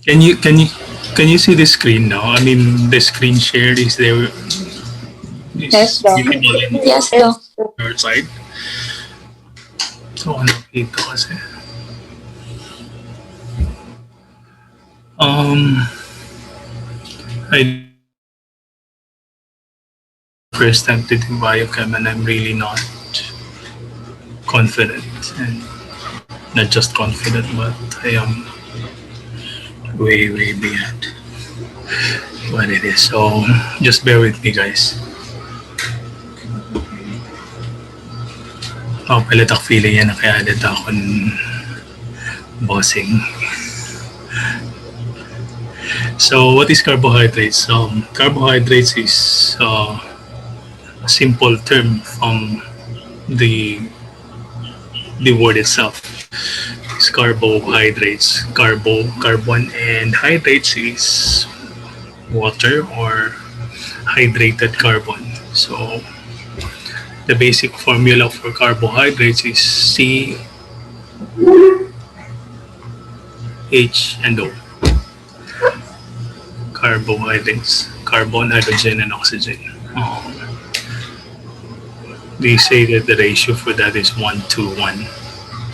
can you see the screen now? I mean, the screen shared is there. Yes, Is Doc. visible in Yes, Doc. your side. So ano dito kasi. I first time taking biochem and I'm really not confident, and not just confident, but I am way beyond what it is. So just bear with me, guys. Oh, palit ako feeling yan na kaya added ako ng bossing. So what is carbohydrates? Carbohydrates is a simple term from the word itself. It's carbohydrates. Carbon, and hydrates is water or hydrated carbon. So the basic formula for carbohydrates is C, H, and O. Carbohydrates, carbon, hydrogen, and oxygen. They say that the ratio for that is 1:1.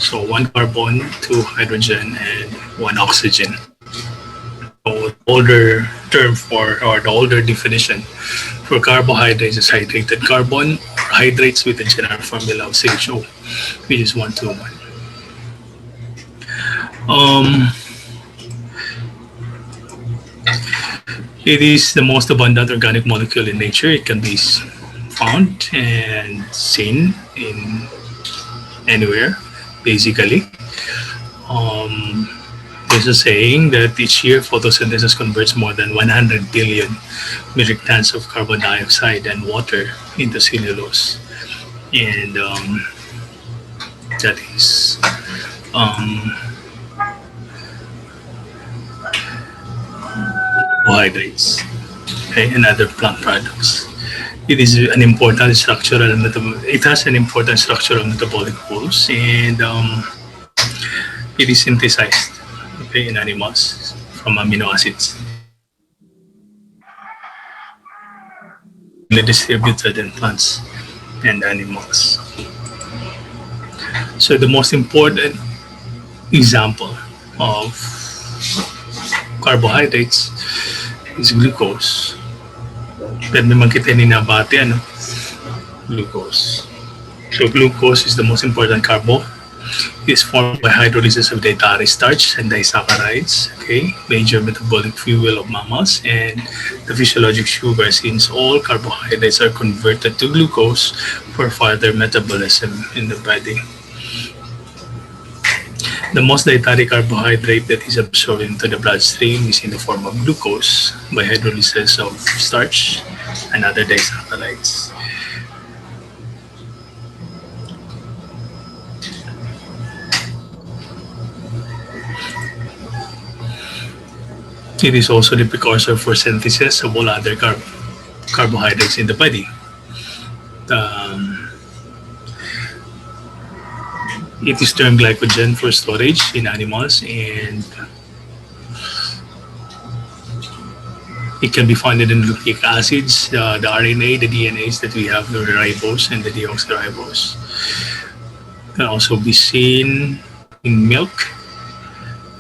So 1 carbon, 2 hydrogen, and 1 oxygen. So the older term for, or the older definition for carbohydrates is hydrated carbon, or hydrates with the general formula of CHO, which is 1:1. It is the most abundant organic molecule in nature. It can be found and seen in anywhere, basically. There's a saying that each year photosynthesis converts more than 100 billion metric tons of carbon dioxide and water into cellulose. And that is carbohydrates, okay, and other plant products. It is an important structural it has an important structural metabolic rules, and it is synthesized, okay, in animals from amino acids. Distributed in plants and animals. So the most important example of carbohydrates is glucose. Pwede naman kita ninabati, ano? Glucose. So glucose is the most important carbo. It is formed by hydrolysis of dietary starch and disaccharides, okay, major metabolic fuel of mammals, and the physiologic sugar, since all carbohydrates are converted to glucose for further metabolism in the body. The most dietary carbohydrate that is absorbed into the bloodstream is in the form of glucose by hydrolysis of starch and other disaccharides. It is also the precursor for synthesis of all other carbohydrates in the body. It is termed glycogen for storage in animals, and it can be found in nucleic acids, the RNA, the DNAs that we have, the ribose and the deoxyribose. Can also be seen in milk,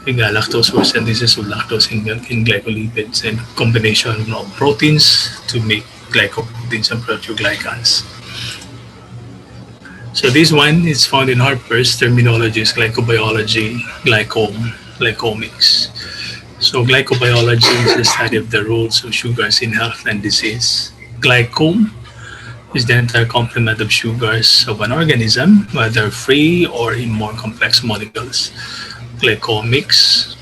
lactose for synthesis of lactose in milk, and glycolipids, and combination of proteins to make glycoproteins and proteoglycans. So this one is found in Harper's terminologies: glycobiology, glycomics. So glycobiology is the study of the roles of sugars in health and disease. Glycome is the entire complement of sugars of an organism, whether free or in more complex molecules. Glycomics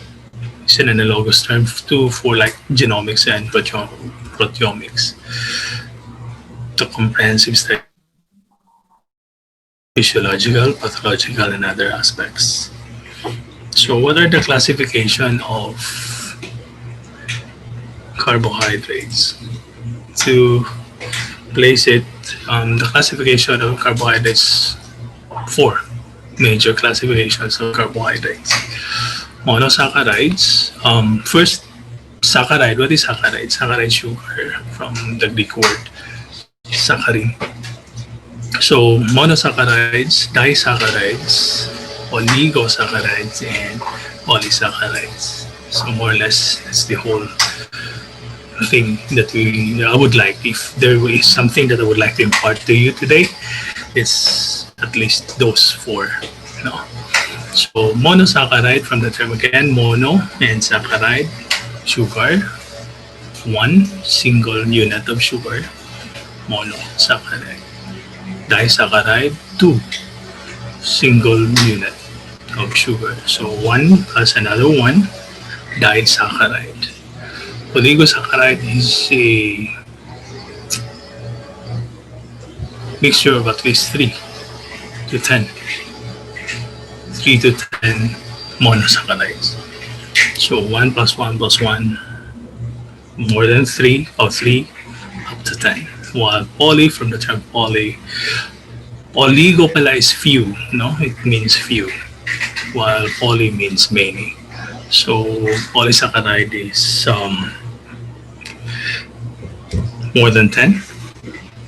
is an analogous term for like genomics and proteomics. The comprehensive study physiological, pathological, and other aspects. So what are the classification of carbohydrates? To place it, the classification of carbohydrates, 4 major classifications of carbohydrates. Monosaccharides. First, saccharide. What is saccharide? Saccharide sugar from the Greek word saccharin. So monosaccharides, disaccharides, oligosaccharides, and polysaccharides. So more or less, that's the whole thing that I would like. If there is something that I would like to impart to you today, it's at least those four. No. So monosaccharide from the term again, mono and saccharide, sugar, one single unit of sugar, monosaccharide. Disaccharide, two single unit of sugar. So one plus another one, disaccharide. Oligosaccharide is a mixture of at least 3 to 10. 3 to 10 monosaccharides. So 1 plus 1 plus 1, more than 3 or 3 up to 10. While poly, from the term poly, oligo pala is few, no? It means few, while poly means many. So polysaccharide is more than 10.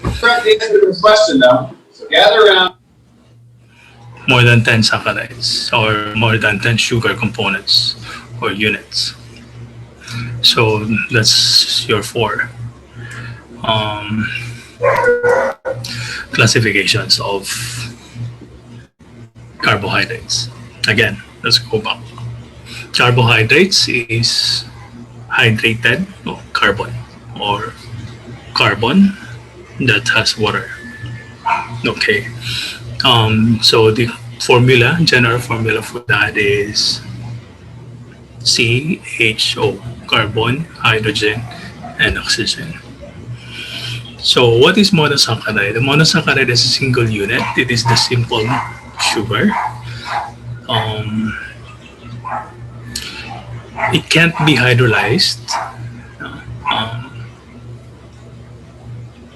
Correct the answer to this question, though. So gather around. More than 10 saccharides or more than 10 sugar components or units. So that's your four classifications of carbohydrates. Again, let's go back. Carbohydrates is hydrated carbon or carbon that has water. Okay. So the formula, general formula for that is CHO, carbon, hydrogen, and oxygen. So what is monosaccharide? The monosaccharide is a single unit. It is the simple sugar. It can't be hydrolyzed,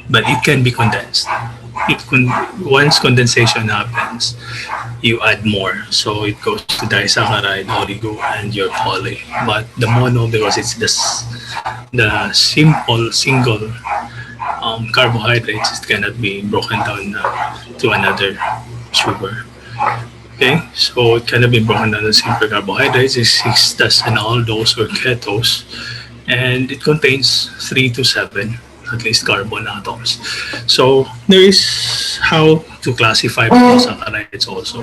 but it can be condensed. Once condensation happens, you add more. So it goes to disaccharide, oligo, and your poly. But the mono, because it's the simple single carbohydrates, it cannot be broken down to another sugar. Okay, so it cannot be broken down to simple carbohydrates. It's and aldose or ketose, and it contains 3 to 7 at least carbon atoms. So there is how to classify monosaccharides also.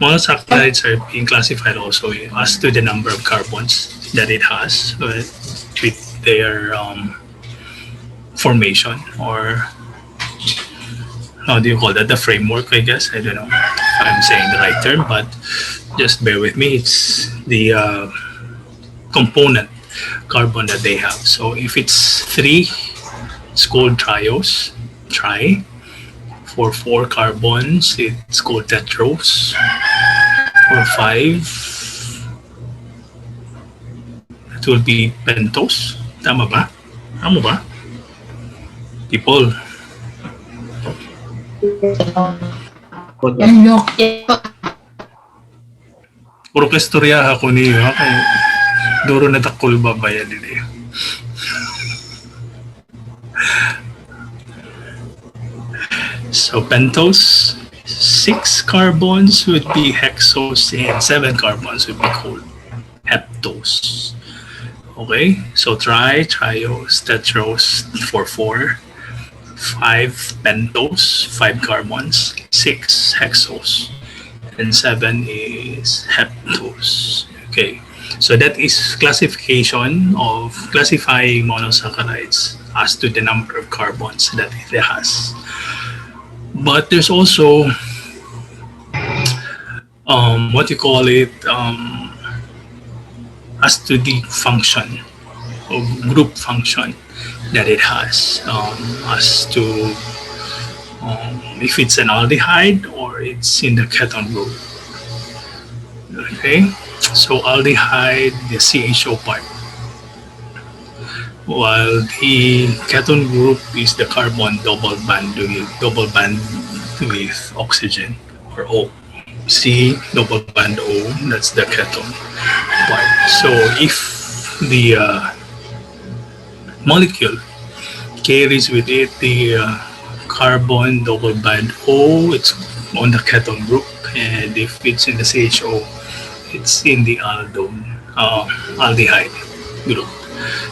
Monosaccharides are being classified also as to the number of carbons that it has with their formation, or how do you call that? The framework, I guess. I don't know if I'm saying the right term, but just bear with me. It's the component carbon that they have. So if it's 3, it's called triose, tri. For 4 carbons, it's called tetrose. For 5, it will be pentose. Tama ba? Tama ba? People. Puro kastorya ako niyo. Duro na takol babaya dili. So pentose, 6 carbons would be hexose and 7 carbons would be called heptose. Okay, so triose, tetrose for 4, 5 pentose, 5 carbons, 6 hexose, and 7 is heptose. Okay. So that is classification of classifying monosaccharides as to the number of carbons that it has. But there's also what you call it as to the function or group function that it has, as to if it's an aldehyde or it's in the ketone group. Okay. So aldehyde, the CHO part, while the ketone group is the carbon double band with oxygen, or O. C double bond O, that's the ketone part. So if the molecule carries with it the carbon double bond O, it's on the ketone group, and if it's in the CHO, it's in the aldehyde group.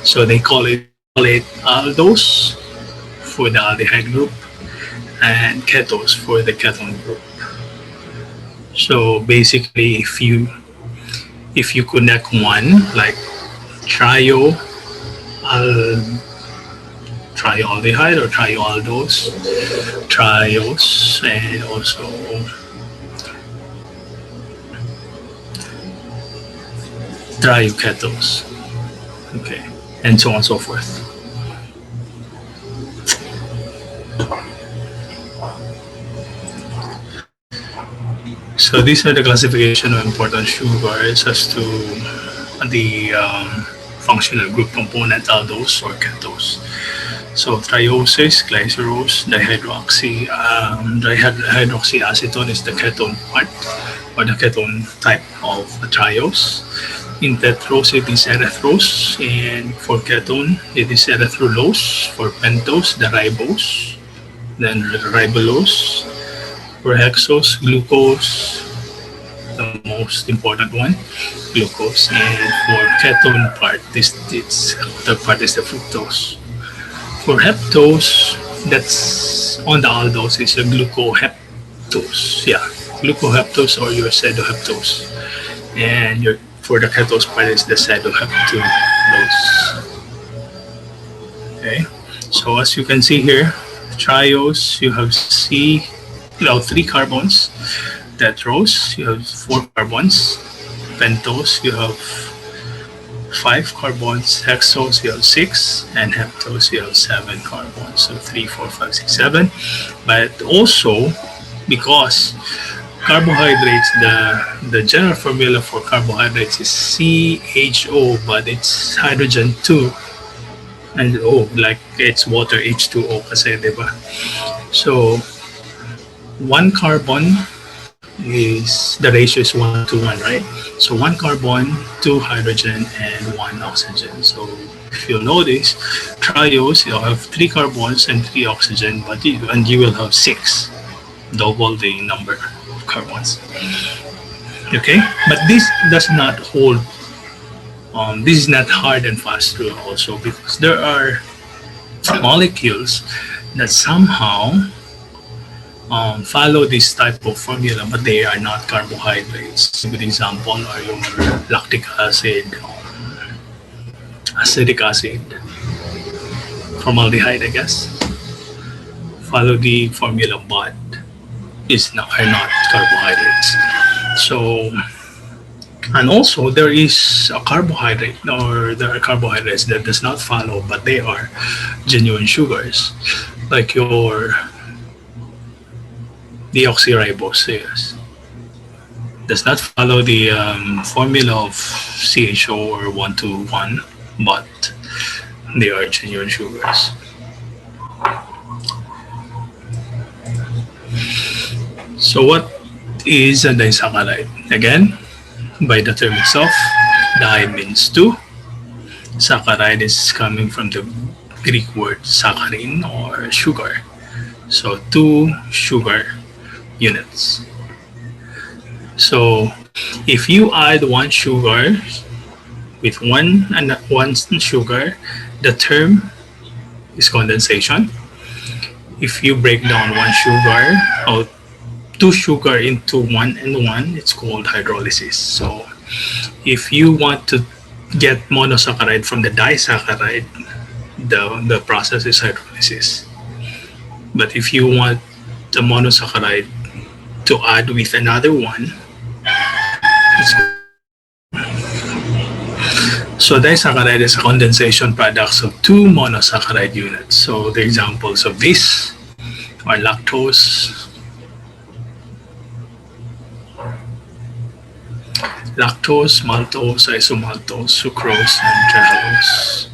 So they call it aldose for the aldehyde group and ketos for the ketone group. So basically, if you connect one like trio al trioaldehyde or trioaldose, trios, and also trioketos, okay, and so on and so forth. So these are the classification of important sugars as to the functional group component aldose or ketos. So trioses, glycerose, dihydroxyacetone is the ketone part or the ketone type of triose. In tetrose, it is erythrose, and for ketone, it is erythrulose. For pentose, the ribose, then ribulose. For hexose, glucose, the most important one, glucose. And for ketone part, the part is the fructose. For heptose, that's on the aldose, is a glucoheptose. Yeah, glucoheptose or your pseudoheptose. And your for the ketose part is the pseudoheptulose. Okay, so as you can see here, triose, you have three carbons. Tetrose, you have four carbons. Pentose, you have five carbons. Hexose, you have six, and heptose, you have seven carbons. So 3, 4, 5, 6, 7. But also, because carbohydrates, the general formula for carbohydrates is CHO, but it's hydrogen 2 and O, like it's water H2O kasi, di ba? So one carbon is the ratio is 1 to 1, right? So one carbon, two hydrogen, and one oxygen. So if you'll notice, triose, you'll have three carbons and three oxygen, and you will have six, double the number of carbons. Okay, but this does not hold. This is not hard and fast rule also, because there are molecules that somehow follow this type of formula, but they are not carbohydrates. A good example are your lactic acid, acetic acid, formaldehyde, I guess. Follow the formula, but are not carbohydrates. So, and also there is a carbohydrate, or there are carbohydrates that does not follow, but they are genuine sugars, like your deoxyribose, yes, does not follow the formula of CHO or 1 to 1, but they are genuine sugars. So what is a disaccharide? Again, by the term itself, di means two. Saccharide is coming from the Greek word saccharin or sugar. So two sugar units. So if you add one sugar with one sugar, the term is condensation. If you break down one sugar or two sugar into one and one, it's called hydrolysis. So if you want to get monosaccharide from the disaccharide, the process is hydrolysis. But if you want the monosaccharide to add with another one, so disaccharide is a condensation products of two monosaccharide units. So the examples of this are lactose, maltose, isomaltose, sucrose, and trehalose.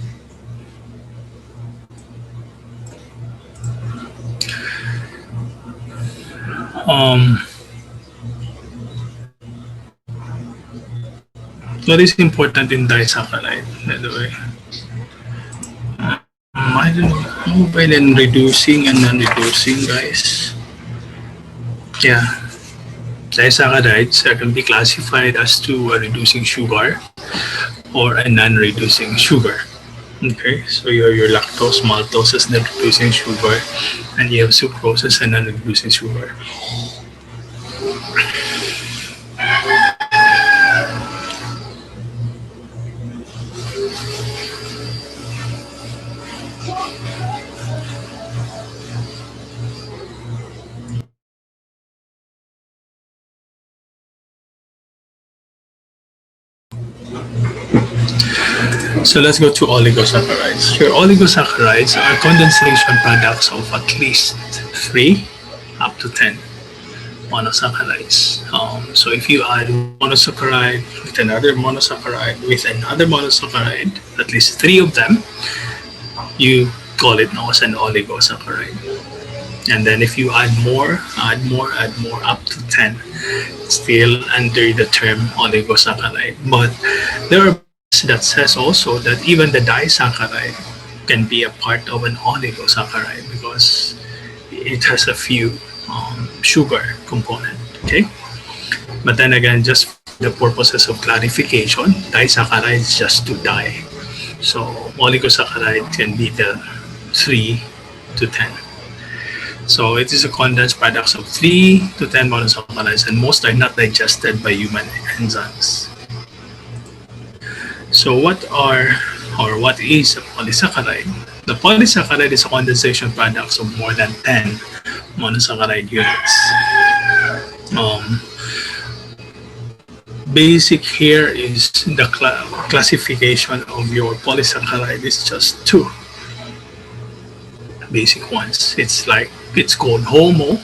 what is important in disaccharide, by the way? I don't know. Mobile and reducing and non-reducing, guys. Yeah, disaccharides can be classified as to a reducing sugar or a non-reducing sugar. Okay, so you have your lactose, maltose as the reducing sugar, and you have sucrose as a non-reducing sugar. So let's go to oligosaccharides. Your oligosaccharides are condensation products of at least 3 up to 10 monosaccharides. So if you add monosaccharide with another monosaccharide, at least 3 of them, you call it now as an oligosaccharide. And then if you add more up to 10, still under the term oligosaccharide. But there are that says also that even the disaccharide can be a part of an oligosaccharide because it has a few sugar component. Okay, but then again, just for the purposes of clarification, disaccharide is just to die. So oligosaccharide can be the 3 to 10. So it is a condensed product of 3 to 10 monosaccharides, and most are not digested by human enzymes. So what is a polysaccharide? The polysaccharide is a condensation product of more than 10 monosaccharide units. Basic here is the classification of your polysaccharide is just 2 basic ones. It's called homo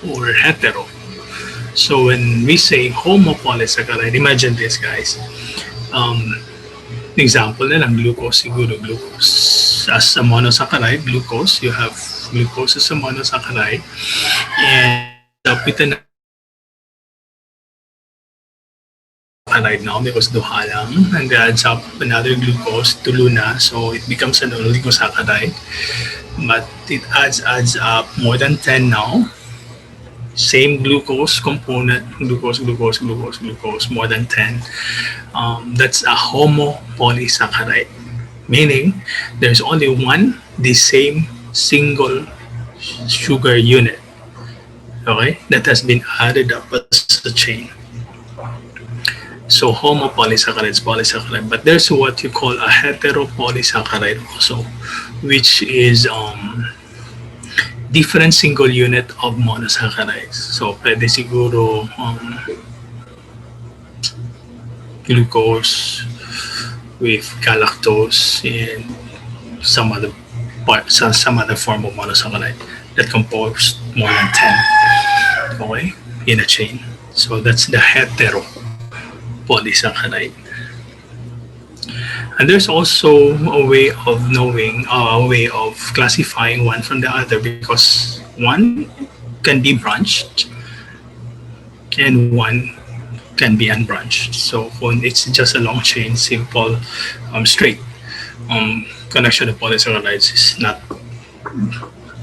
or hetero. So when we say homopolysaccharide, imagine this, guys. Example na lang, glucose, siguro glucose. As a monosaccharide, glucose, you have glucose as a monosaccharide. And with an saccharide now because duha lang, and adds up another glucose, tulo na, so it becomes an oligosaccharide. But it adds up more than 10 now. Same glucose component, glucose, more than 10. That's a homopolysaccharide, meaning there's only one, the same single sugar unit, okay, that has been added up as a chain. So homopolysaccharide is polysaccharide, but there's what you call a heteropolysaccharide also, which is different single unit of monosaccharides. So pwede siguro glucose with galactose and some other form of monosaccharide that compose more than 10, okay, in a chain. So that's the heteropolysaccharide. And there's also a way of knowing, a way of classifying one from the other, because one can be branched and one can be unbranched. So when it's just a long chain, simple, straight connection of polysaccharides is not,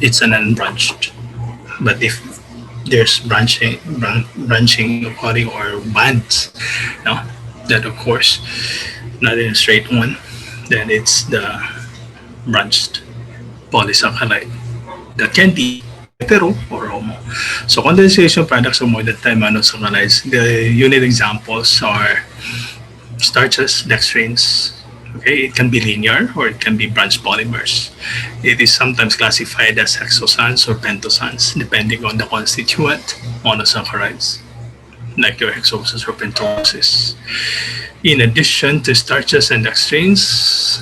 it's an unbranched. But if there's branching occurring or bands, no, that of course not in a straight one, then it's the branched polysaccharide that can be hetero or homo. So condensation products of more than 10 monosaccharides, the unit examples are starches, dextrins. Okay, it can be linear or it can be branched polymers. It is sometimes classified as hexosans or pentosans depending on the constituent monosaccharides, like your hexoses or pentoses. In addition to starches and dextrins,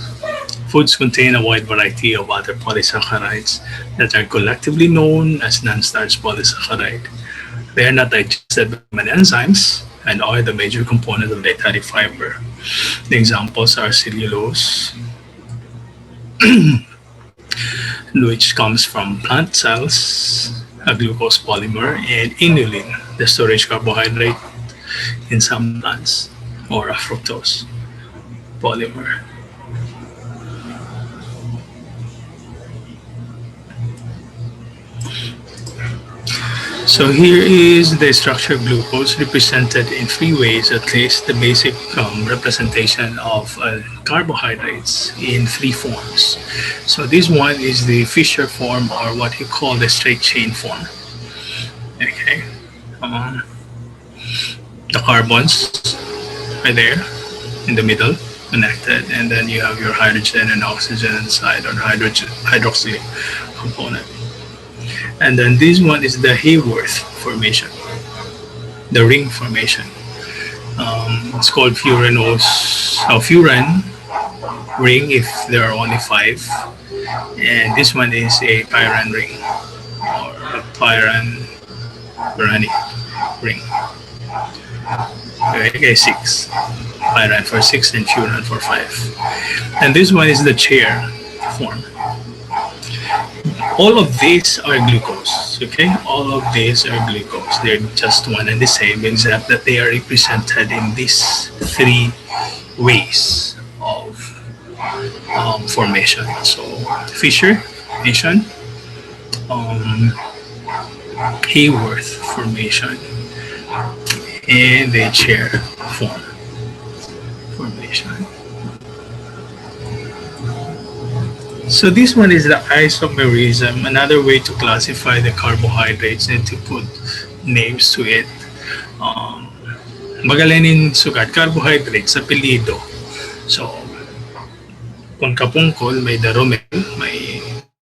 foods contain a wide variety of other polysaccharides that are collectively known as non-starch polysaccharide. They are not digested by many enzymes and are the major component of dietary fiber. The examples are cellulose, which comes from plant cells, a glucose polymer, and inulin, the storage carbohydrate in some plants. or a fructose polymer. So here is the structure of glucose represented in three ways, at least the basic representation of carbohydrates in three forms. So this one is the Fischer form, or what you call the straight chain form. Okay, um, the carbons are there in the middle, connected, and then you have your hydrogen and oxygen inside, or hydrogen hydroxy component. And then this one is the Hayworth formation, the ring formation. It's called furan ring if there are only five, and this one is a pyran ring, or a pyrani ring. Okay, six. Pyran for six and furan for five. And this one is the chair form. All of these are glucose. Okay, all of these are glucose. They're just one and the same, except that they are represented in these three ways of formation. So Fischer formation, Hayworth formation, and the chair form formation. So this one is the isomerism, another way to classify the carbohydrates and to put names to it. Magalanin sugat, carbohydrates, apelido. So, kung Capungcol, may daromel, may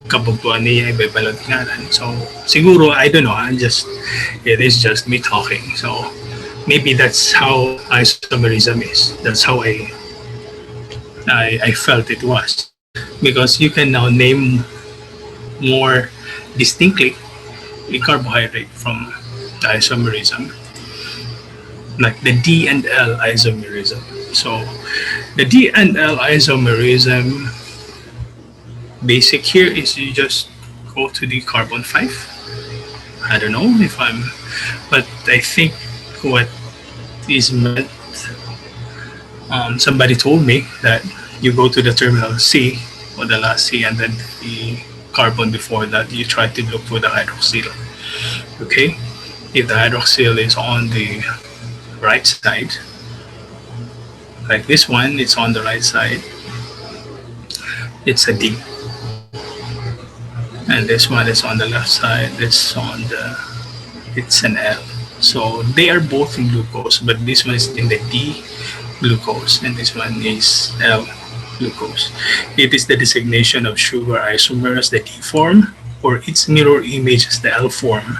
kabugtuan niya, may balot ngalan. So, siguro, I don't know, it is just me talking. So, maybe that's how isomerism is. That's how I felt it was. Because you can now name more distinctly a carbohydrate from the isomerism, like the D and L isomerism. So the D and L isomerism, basic here is you just go to the carbon 5. I don't know if but I think what is meant, somebody told me that you go to the terminal C, or the last C, and then the carbon before that, you try to look for the hydroxyl. Okay, if the hydroxyl is on the right side, like this one, it's on the right side, it's a D. And this one is on the left side, it's an L. So they are both in glucose, but this one is in the D glucose, and this one is L glucose. It is the designation of sugar isomer as the D form, or its mirror image as the L form,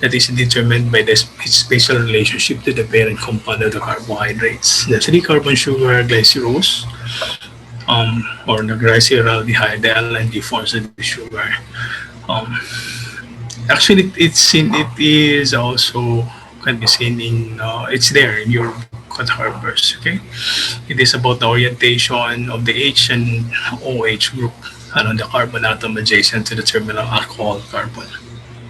that is determined by its spatial relationship to the parent compound of the carbohydrates. The three-carbon sugar glycerose, or the glyceraldehyde, the L and D forms of the sugar. Actually, it is also can be seen in it's there in your at Harvard's. Okay, it is about the orientation of the H and OH group on the carbon atom adjacent to the terminal alcohol carbon.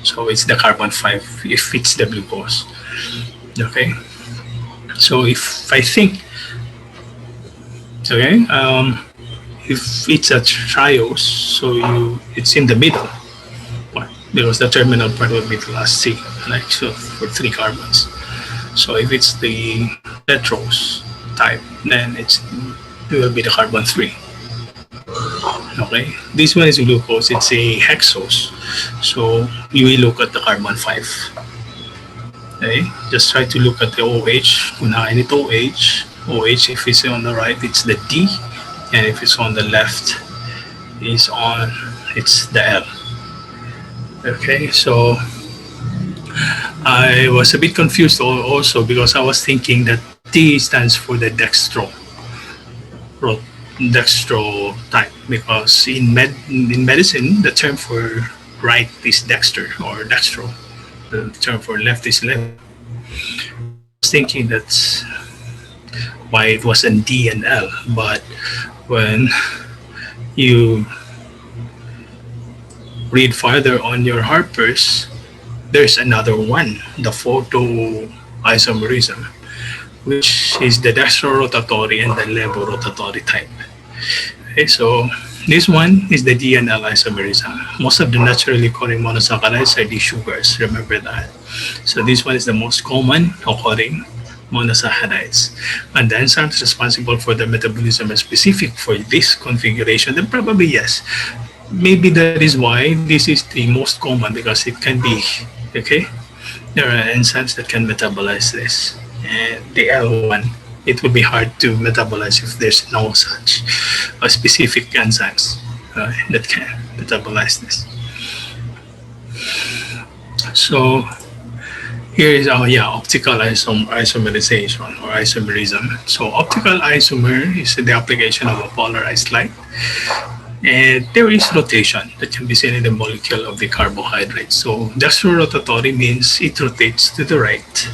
So it's the carbon 5 if it's the glucose. Okay, so if I think, okay, if it's a triose, so it's in the middle. Because the terminal part will be the last C, like so for three carbons. So if it's the tetrose type, then it will be the carbon 3. Okay, this one is glucose, it's a hexose. So you will look at the carbon 5. Okay, just try to look at the OH. Kunain it OH, if it's on the right, it's the D, and if it's on the left, it's the L. Okay, so I was a bit confused also because I was thinking that T stands for the dextro type, because in medicine the term for right is dexter or dextro, the term for left is left. I was thinking that's why it was in D and L, but when you read further on your Harper's, there's another one, the photoisomerism, which is the dextrorotatory and the levorotatory type. Okay, so this one is the DNL isomerism. Most of the naturally occurring monosaccharides are these sugars. Remember that. So this one is the most common occurring monosaccharides. And the enzymes responsible for the metabolism are specific for this configuration. Then probably yes. Maybe that is why this is the most common, because it can be, okay? There are enzymes that can metabolize this. And the L1, it would be hard to metabolize if there's no such specific enzymes that can metabolize this. So here is optical isomerization or isomerism. So optical isomer is the application of a polarized light. And there is rotation that can be seen in the molecule of the carbohydrate. So dextrorotatory means it rotates to the right,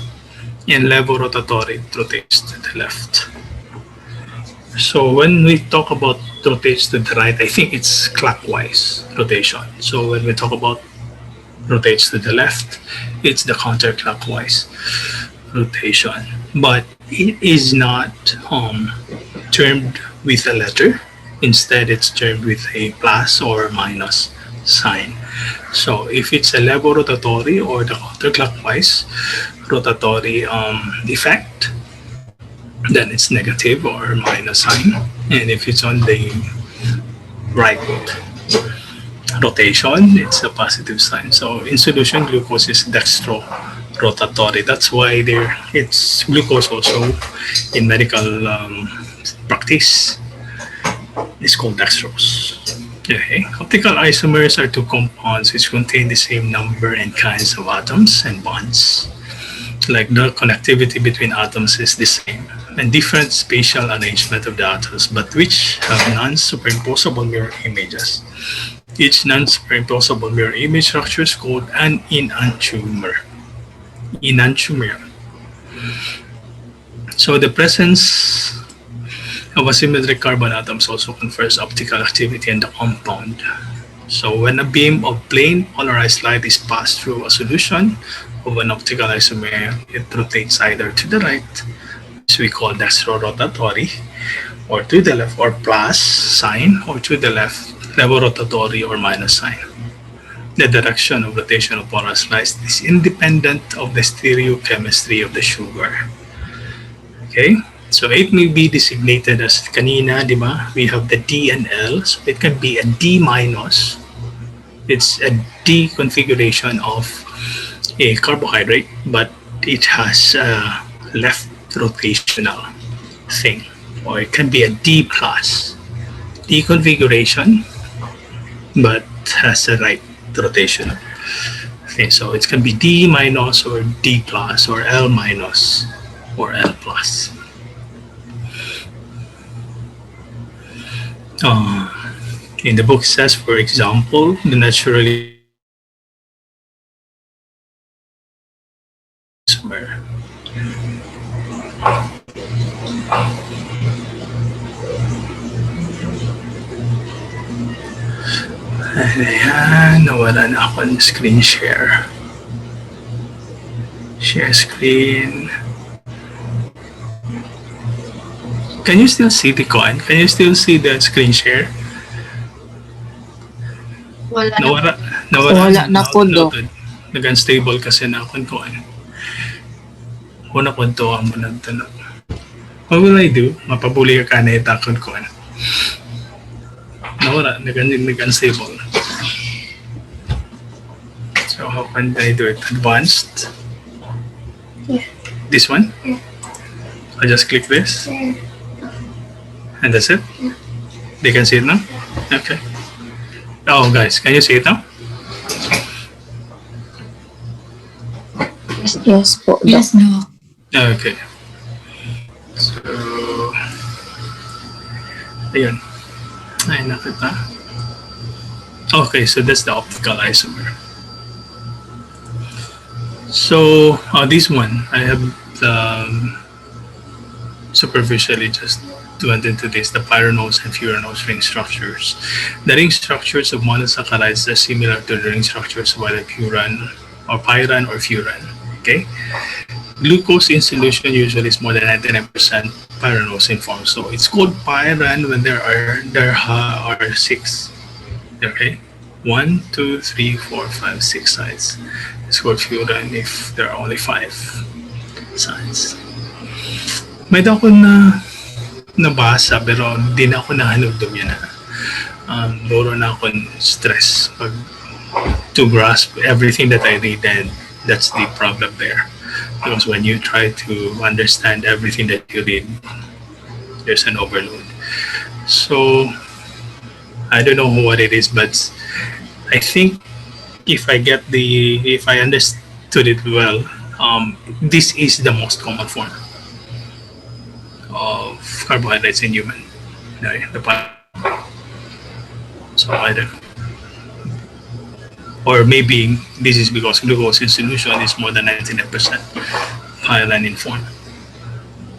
and levorotatory it rotates to the left. So when we talk about rotates to the right, I think it's clockwise rotation. So when we talk about rotates to the left, it's the counterclockwise rotation. But it is not termed with a letter. Instead, it's termed with a plus or minus sign. So if it's a levorotatory or the counterclockwise rotatory effect, then it's negative or minus sign. And if it's on the right rotation, it's a positive sign. So in solution, glucose is dextrorotatory. That's why it's glucose also in medical practice. It's called dextrose. Okay. Optical isomers are two compounds which contain the same number and kinds of atoms and bonds. Like the connectivity between atoms is the same, and different spatial arrangement of the atoms, but which have non-superimposable mirror images. Each non-superimposable mirror image structure is called an enantiomer. Enantiomer. So the presence of asymmetric carbon atoms also confers optical activity in the compound. So when a beam of plain polarized light is passed through a solution of an optical isomer, it rotates either to the right, which we call dextrorotatory, or to the left, or plus sign, or to the left, levorotatory or minus sign. The direction of rotation of polarized light is independent of the stereochemistry of the sugar. Okay? So it may be designated as kanina, di ba? We have the D and L. So it can be a D minus. It's a D configuration of a carbohydrate, but it has a left rotational thing. Or it can be a D plus. D configuration, but has a right rotation. Okay, so it can be D minus or D plus or L minus or L plus. In the book says, for example, the naturally isomer. Ayan, nawala na ako ng screen share. Share screen. Can you still see the coin? Can you still see the screen share? Wala na po do. Nag-unstable kasi na akong coin. Una ko ito ang managtanong. What will I do? Mapabuli ka na itakon coin. Nawala, nag-unstable. So how can I do it? Advanced? Yeah. This one? Yeah. I just click this? Yeah. And that's it? Yeah. They can see it now? Okay. Oh, guys, can you see it now? Yes po. Yes, no. Okay. So, ayun. Ay, nakita. Okay, so that's the optical isomer. So, this one, I have superficially just went into this, the pyranose and furanose ring structures. The ring structures of monosaccharides are similar to the ring structures of either pyran or furan. Okay? Glucose in solution usually is more than 99% pyranose in form. So it's called pyran when there are six. Okay, 1, 2, 3, 4, 5, 6 sides. It's called furan if there are only five sides. May daw ako na nabasa pero hindi na ako nahanap yan na. Loro na ako stress pag to grasp everything that I read, and that's the problem there. Because when you try to understand everything that you read, there's an overload. So I don't know what it is, but I think if I understood it well, this is the most common form of carbohydrates in human. So I don't know. Or maybe this is because glucose in solution is more than 99% hyaline in form.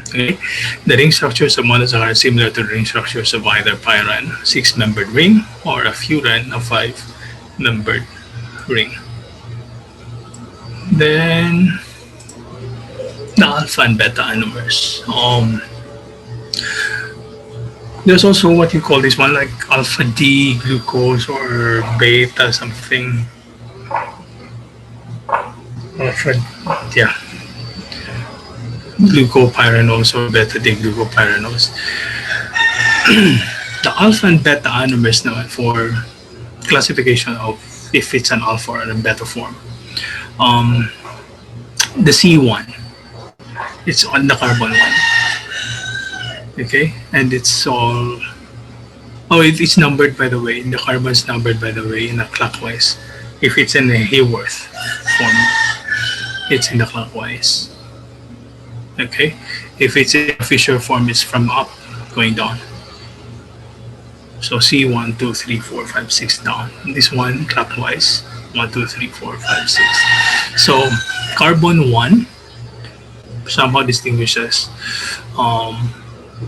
Okay, the ring structures of monosaccharides are similar to the ring structures of either pyran, 6-membered ring, or a furan, a 5-membered ring. Then the alpha and beta anomers. There's also what you call this one, like alpha D glucose or beta something. Alpha, yeah, glucopyranose or beta D glucopyranose. The alpha and beta anomers now for classification of if it's an alpha or a beta form. The C1, it's on the carbon one. Okay, and it's all, it's numbered by the way, the carbon's numbered by the way in a clockwise. If it's in a Hayworth form, it's in the clockwise. Okay, if it's in a Fisher form, it's from up going down. So C1, 2, 3, 4, 5, 6 down. This one clockwise, 1, 2, 3, 4, 5, 6. So carbon 1 somehow distinguishes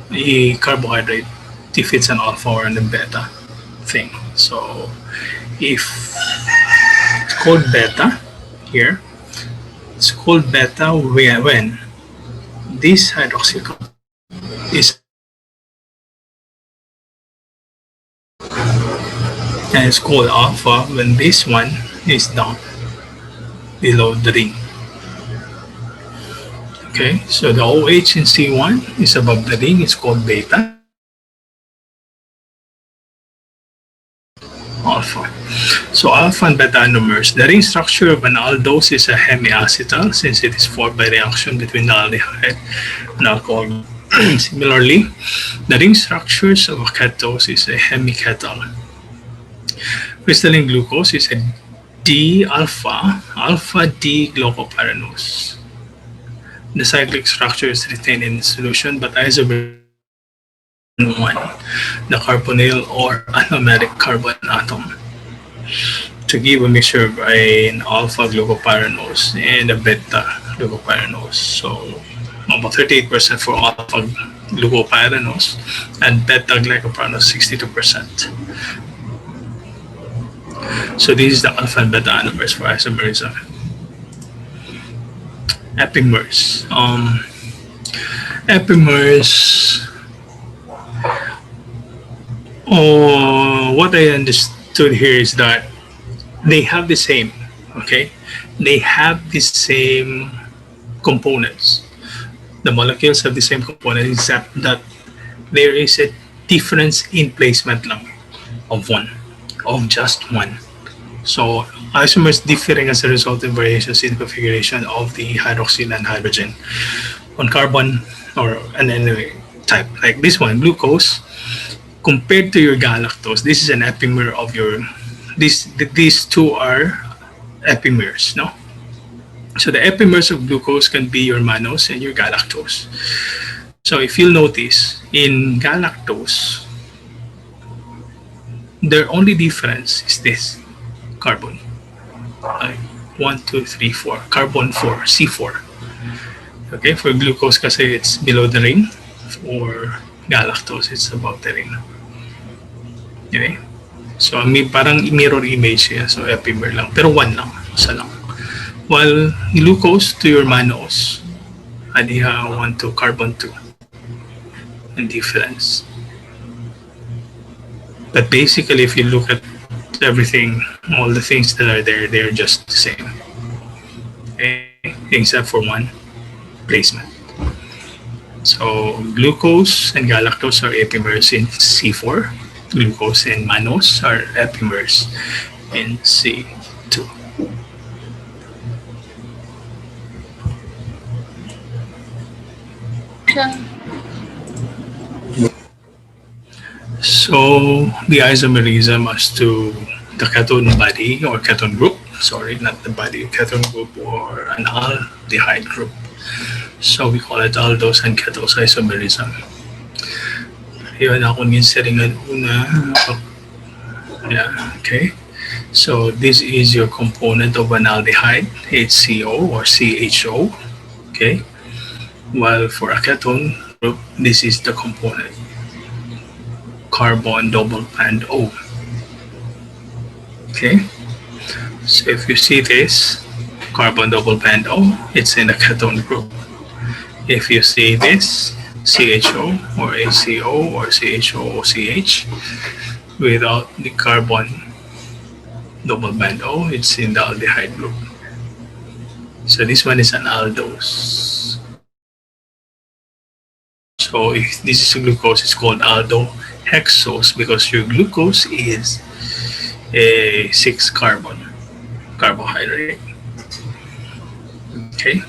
a carbohydrate if it's an alpha or a beta thing. So if it's called beta here, it's called beta when this hydroxyl is, and it's called alpha when this one is down below the ring. Okay, so the OH in C1 is above the ring, it's called beta. Alpha. So alpha and beta anomers. The ring structure of an aldose is a hemiacetal since it is formed by reaction between the aldehyde and alcohol. Similarly, the ring structures of a ketose is a hemiketal. Crystalline glucose is a D-alpha, alpha-D glucopyranose. The cyclic structure is retained in the solution, but isomer 1, the carbonyl or anomeric carbon atom, to give a mixture of an alpha glucopyranose and a beta glucopyranose. So about 38% for alpha glucopyranose and beta glucopyranose 62%. So this is the alpha and beta anomers for isomerism. Epimers. Epimers. What I understood here is that they have the same, okay? They have the same components. The molecules have the same components, except that there is a difference in placement lang of just one. So isomers differing as a result of variations in configuration of the hydroxyl and hydrogen on carbon or an anyway type. Like this one, glucose, compared to your galactose, this is an epimer of your, these two are epimers, no? So the epimers of glucose can be your mannose and your galactose. So if you'll notice, in galactose, their only difference is this, carbon. 1, 2, 3, 4, carbon 4, C4. Okay, for glucose kasi it's below the ring. For galactose, it's above the ring. Okay? So may parang mirror image siya. So epimer lang. Pero one lang. Isa lang. While glucose to your mannose, aldehyde 1 to carbon 2 in difference. But basically, if you look at everything, all the things that are there, they're just the same. Okay, except for one placement. So glucose and galactose are epimers in C4. Glucose and mannose are epimers in C2. So the isomerism as to the ketone body or ketone group, sorry, not the body, ketone group or an aldehyde group. So we call it aldose and ketose isomerism. Yun ako ginsaringan una. Yeah, okay. So this is your component of an aldehyde, HCO or CHO. Okay. While for a ketone group, this is the component, carbon double band O. Okay. So if you see this, carbon double band O, it's in a ketone group. If you see this, CHO or HCO or CHOOCH, without the carbon double band O, it's in the aldehyde group. So this one is an aldose. So if this is glucose, it's called aldohexose because your glucose is a 6 carbon carbohydrate. Okay.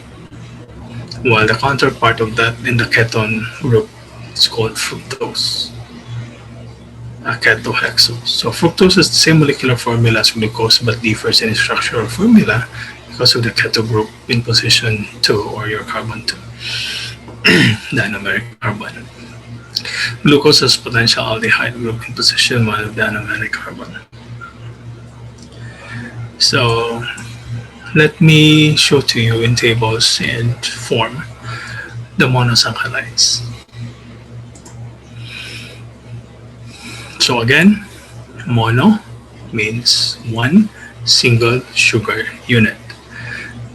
While the counterpart of that in the ketone group is called fructose, a ketohexose. So fructose is the same molecular formula as glucose but differs in its structural formula because of the keto group in position 2 or your carbon 2, the anomeric carbon. Glucose has potential aldehyde group in position 1 of the anomeric carbon. So let me show to you in tables and form the monosaccharides. So again, mono means one single sugar unit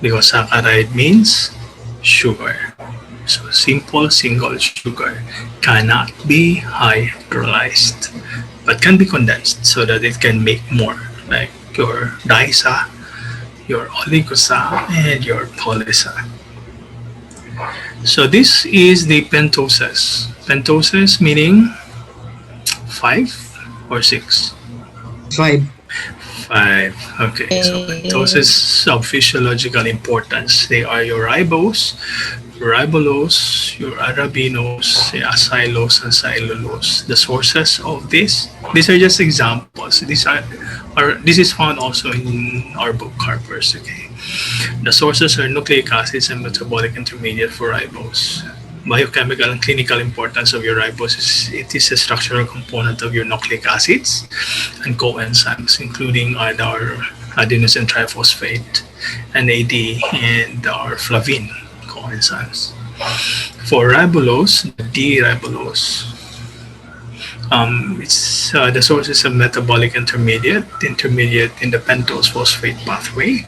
because saccharide means sugar. So simple single sugar cannot be hydrolyzed but can be condensed so that it can make more, like your disa, your oligosa, and your polysa. So this is the pentoses. Pentoses meaning 5 or 6? 5. 5. Okay, so pentoses of physiological importance. They are your ribose, ribulose, your arabinose, acylose, and cellulose. The sources of these are just examples. This is found also in our book Carpers. Okay, the sources are nucleic acids and metabolic intermediate for ribose. Biochemical and clinical importance of your ribose is it is a structural component of your nucleic acids and coenzymes, including our adenosine triphosphate, NAD, and our flavin coenzymes. For ribulose, the D-ribulose, it's the sources of metabolic intermediate in the pentose phosphate pathway.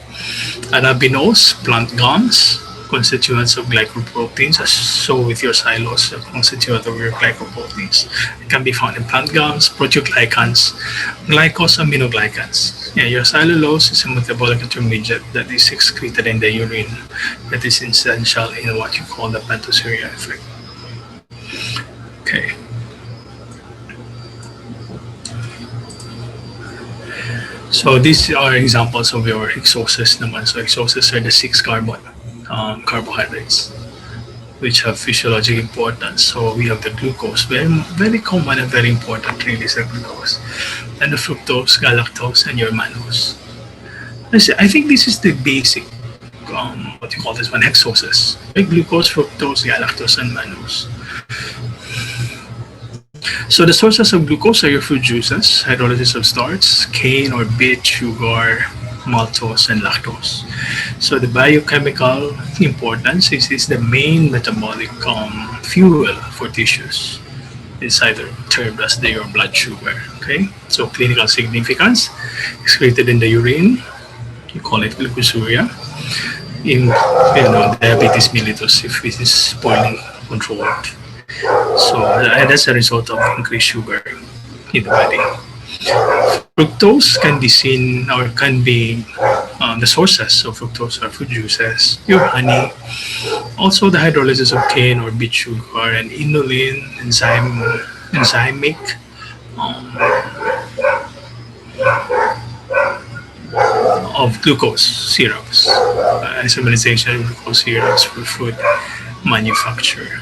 Arabinose, plant gums, constituents of glycoproteins, so with your xylose, a constituent of your glycoproteins. It can be found in plant gums, proteoglycans, glycosaminoglycans. Yeah, your cellulose is a metabolic intermediate that is excreted in the urine that is essential in what you call the pentosuria effect. Okay. So these are examples of your hexoses naman. So hexoses are the 6 carbon carbohydrates which have physiological importance. So we have the glucose, very common and very important really is the glucose, and the fructose, galactose, and your mannose. I think this is the basic what you call this one, hexoses. Like glucose, fructose, galactose, and mannose. So the sources of glucose are your fruit juices, hydrolysis of starch, cane or beet, sugar, maltose, and lactose. So the biochemical importance is the main metabolic fuel for tissues. It's either termed as your blood sugar. Okay, so clinical significance, excreted in the urine, you call it glucosuria. in diabetes mellitus if it is poorly controlled. So that's a result of increased sugar in the body. Fructose can be seen or can be the sources of fructose are fruit juices, your honey, also the hydrolysis of cane or beet sugar, and inulin, enzymic um, of glucose syrups, isomerization of glucose syrups for food manufacture.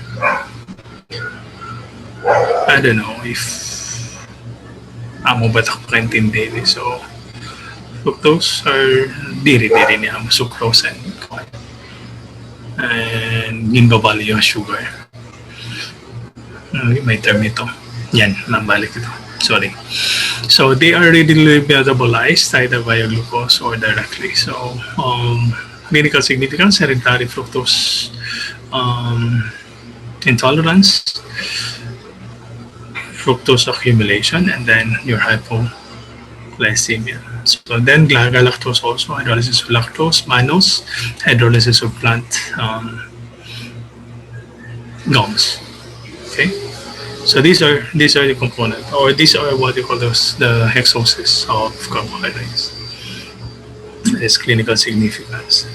I don't know if amo ba ako kaintindi ni so fructose or diri-diri niya sucrose and ginbabali yung sugar. May term ito. Yan, nabalik ito. Sorry. So they are readily metabolized either via glucose or directly. So clinical significance, hereditary fructose intolerance, fructose accumulation, and then your hypoglycemia. So then galactose also, hydrolysis of lactose, mannose, hydrolysis of plant gums. Okay, so these are the components, or these are what you call the hexoses of carbohydrates. This clinical significance.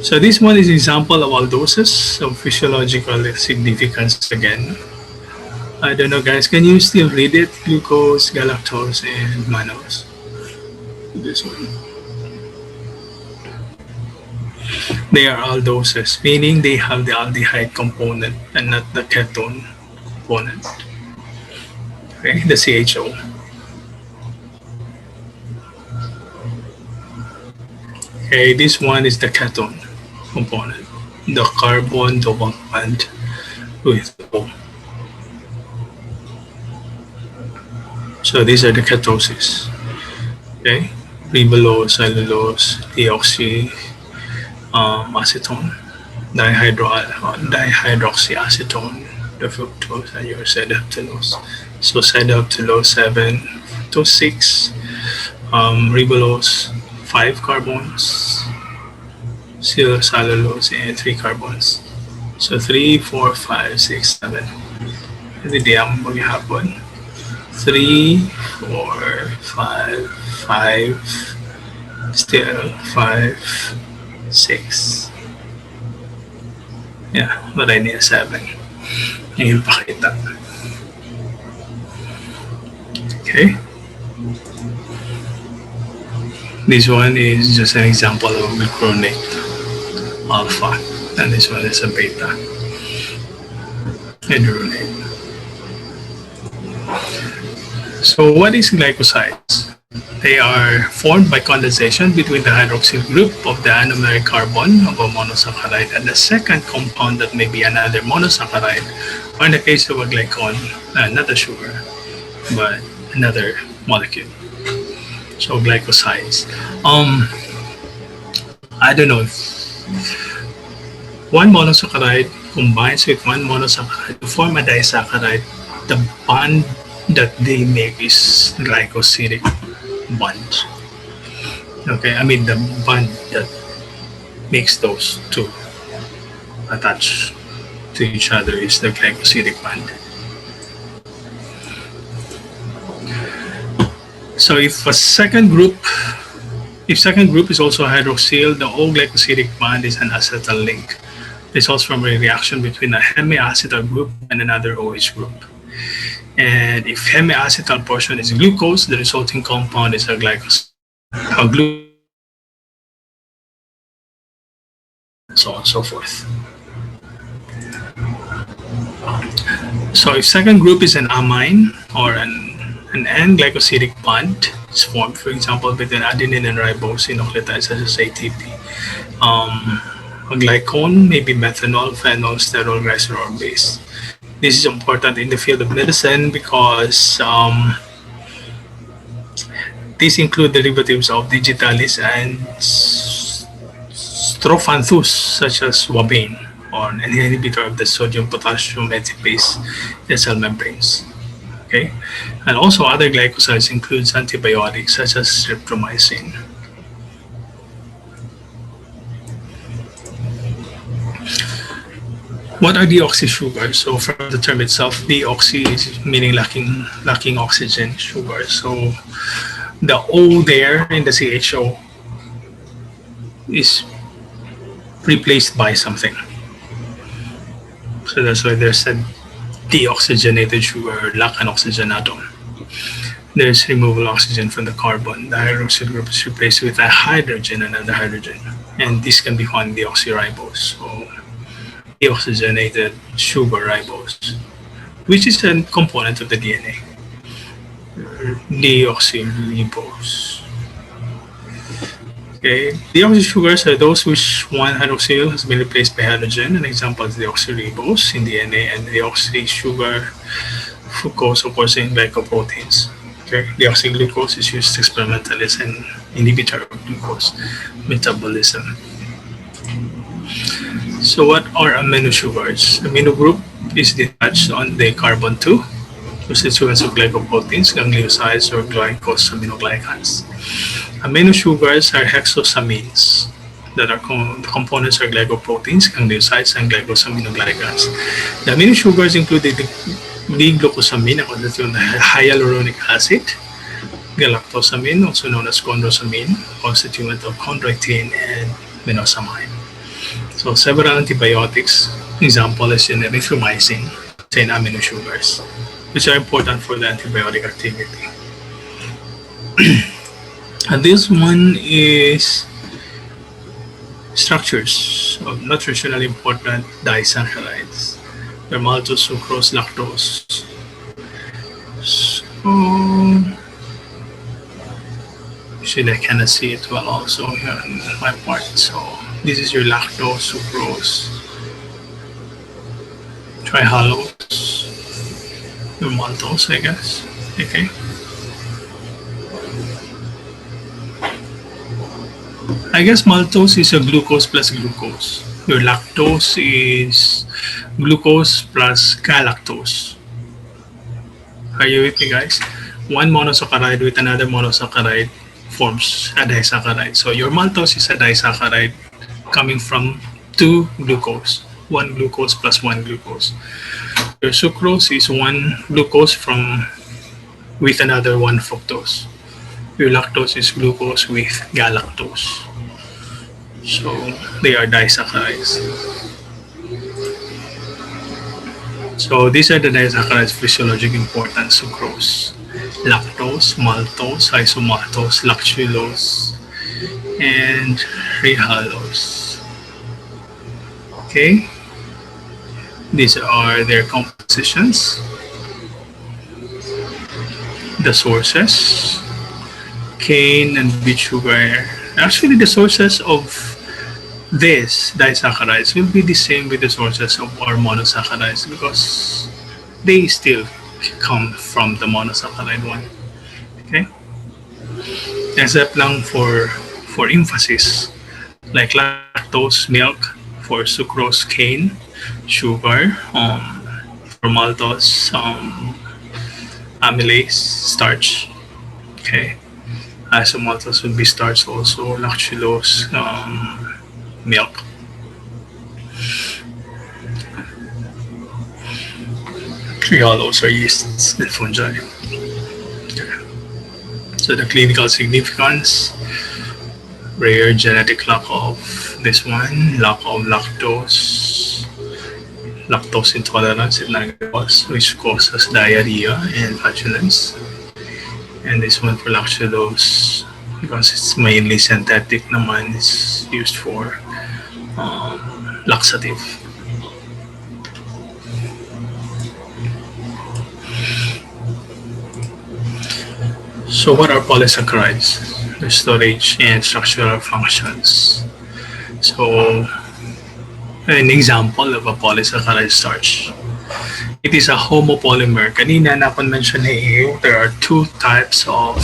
So this one is example of aldoses of physiological significance again. I don't know, guys. Can you still read it? Glucose, galactose, and mannose. This one. They are aldoses, meaning they have the aldehyde component and not the ketone component. Okay, the CHO. Okay, this one is the ketone component, the carbon double bond with O. So these are the ketoses. Okay, ribulose, cellulose, deoxy, acetone, dihydroxyacetone, the fructose, and your sedaptulose. So sedaptulose 7, fructose 6, ribulose 5 carbons, cellulose and 3 carbons. So 3, 4, 5, 6, 7. Hindi ang maghihapon. 3, 4, 5, 5, still 5, 6. Yeah, but I need a 7. Yung pakita. Okay. This one is just an example of glucuronate alpha, and this one is a beta hydrogenate. So what is glycosides? They are formed by condensation between the hydroxyl group of the anomeric carbon of a monosaccharide and the second compound that may be another monosaccharide, or in the case of a glycon, not a sugar, but another molecule. So glycosides. I don't know if one monosaccharide combines with one monosaccharide to form a disaccharide. The bond that they make is glycosidic bond. Okay, I mean the bond that makes those two attach to each other is the glycosidic bond. So if second group is also hydroxyl, the O-glycosidic bond is an acetal link. Results from a reaction between a hemiacetal group and another OH group. And if hemiacetal portion is glucose, the resulting compound is a glucose, so on and so forth. So if second group is an amine or an N-glycosidic bond is formed, for example, between adenine and ribose in nucleotides such as ATP. A glycone may be methanol, phenol, sterol, glycerol base. This is important in the field of medicine because these include derivatives of digitalis and strophanthus, such as wabane, or an inhibitor of the sodium-potassium ATPase in cell membranes. Okay, and also other glycosides includes antibiotics such as streptomycin. What are deoxy sugars? So from the term itself, deoxy is meaning lacking oxygen sugar. So the O there in the CHO is replaced by something. So that's why there's a deoxygenated sugar, lack an oxygen atom. There's removal of oxygen from the carbon. The hydroxyl group is replaced with a hydrogen, another hydrogen. And this can be found in deoxyribose. So deoxygenated sugar ribose, which is a component of the DNA. Deoxyribose. Okay, deoxy sugars are those which one hydroxyl has been replaced by hydrogen. An example is deoxyribose in DNA, and deoxy sugar fructose occurs in glycoproteins. Okay, deoxyglucose is used experimentally as an inhibitor of glucose metabolism. So what are amino sugars? Amino group is detached on the carbon 2 constituents of glycoproteins, gangliosides, or glycosaminoglycans. Amino sugars are hexosamines that are the components are glycoproteins, gangliosides, and glycosaminoglycans. The amino sugars include the D-glucosamine, a constituent of hyaluronic acid, galactosamine, also known as chondrosamine, constituent of chondroitin and minosamine. So several antibiotics, example is in erythromycin, contain amino sugars, which are important for the antibiotic activity. And this one is structures of nutritionally important disaccharides. They're maltose, sucrose, lactose. So, actually I cannot see it well also here in my part. So this is your lactose, sucrose, trihalose, your maltose, I guess. Okay. I guess maltose is a glucose plus glucose. Your lactose is glucose plus galactose. Are you with me, guys? One monosaccharide with another monosaccharide forms a disaccharide. So your maltose is a disaccharide coming from two glucose, one glucose plus one glucose. Your sucrose is one glucose from with another one fructose. Your lactose is glucose with galactose. So they are disaccharides. So these are the disaccharides physiologic importance: sucrose, lactose, maltose, isomaltose, lactulose, and rehalose. Okay, these are their compositions, the sources. Cane and beet sugar. Actually, the sources of these disaccharides will be the same with the sources of our monosaccharides because they still come from the monosaccharide one. Okay? Except lang for emphasis, like lactose, milk, for sucrose, cane, sugar, for maltose, amylase, starch. Okay. Isomaltose would be starch also, lactulose, milk. Trihalose are yeasts and fungi. Okay. So the clinical significance, rare genetic lack of this one, lack of lactose intolerance in lactose, which causes diarrhea and flatulence. And this one for lactulose, because it's mainly synthetic naman, is used for laxative. So what are polysaccharides? Their storage and structural functions. So an example of a polysaccharide starch. It is a homopolymer. Kanina mention here, there are two types of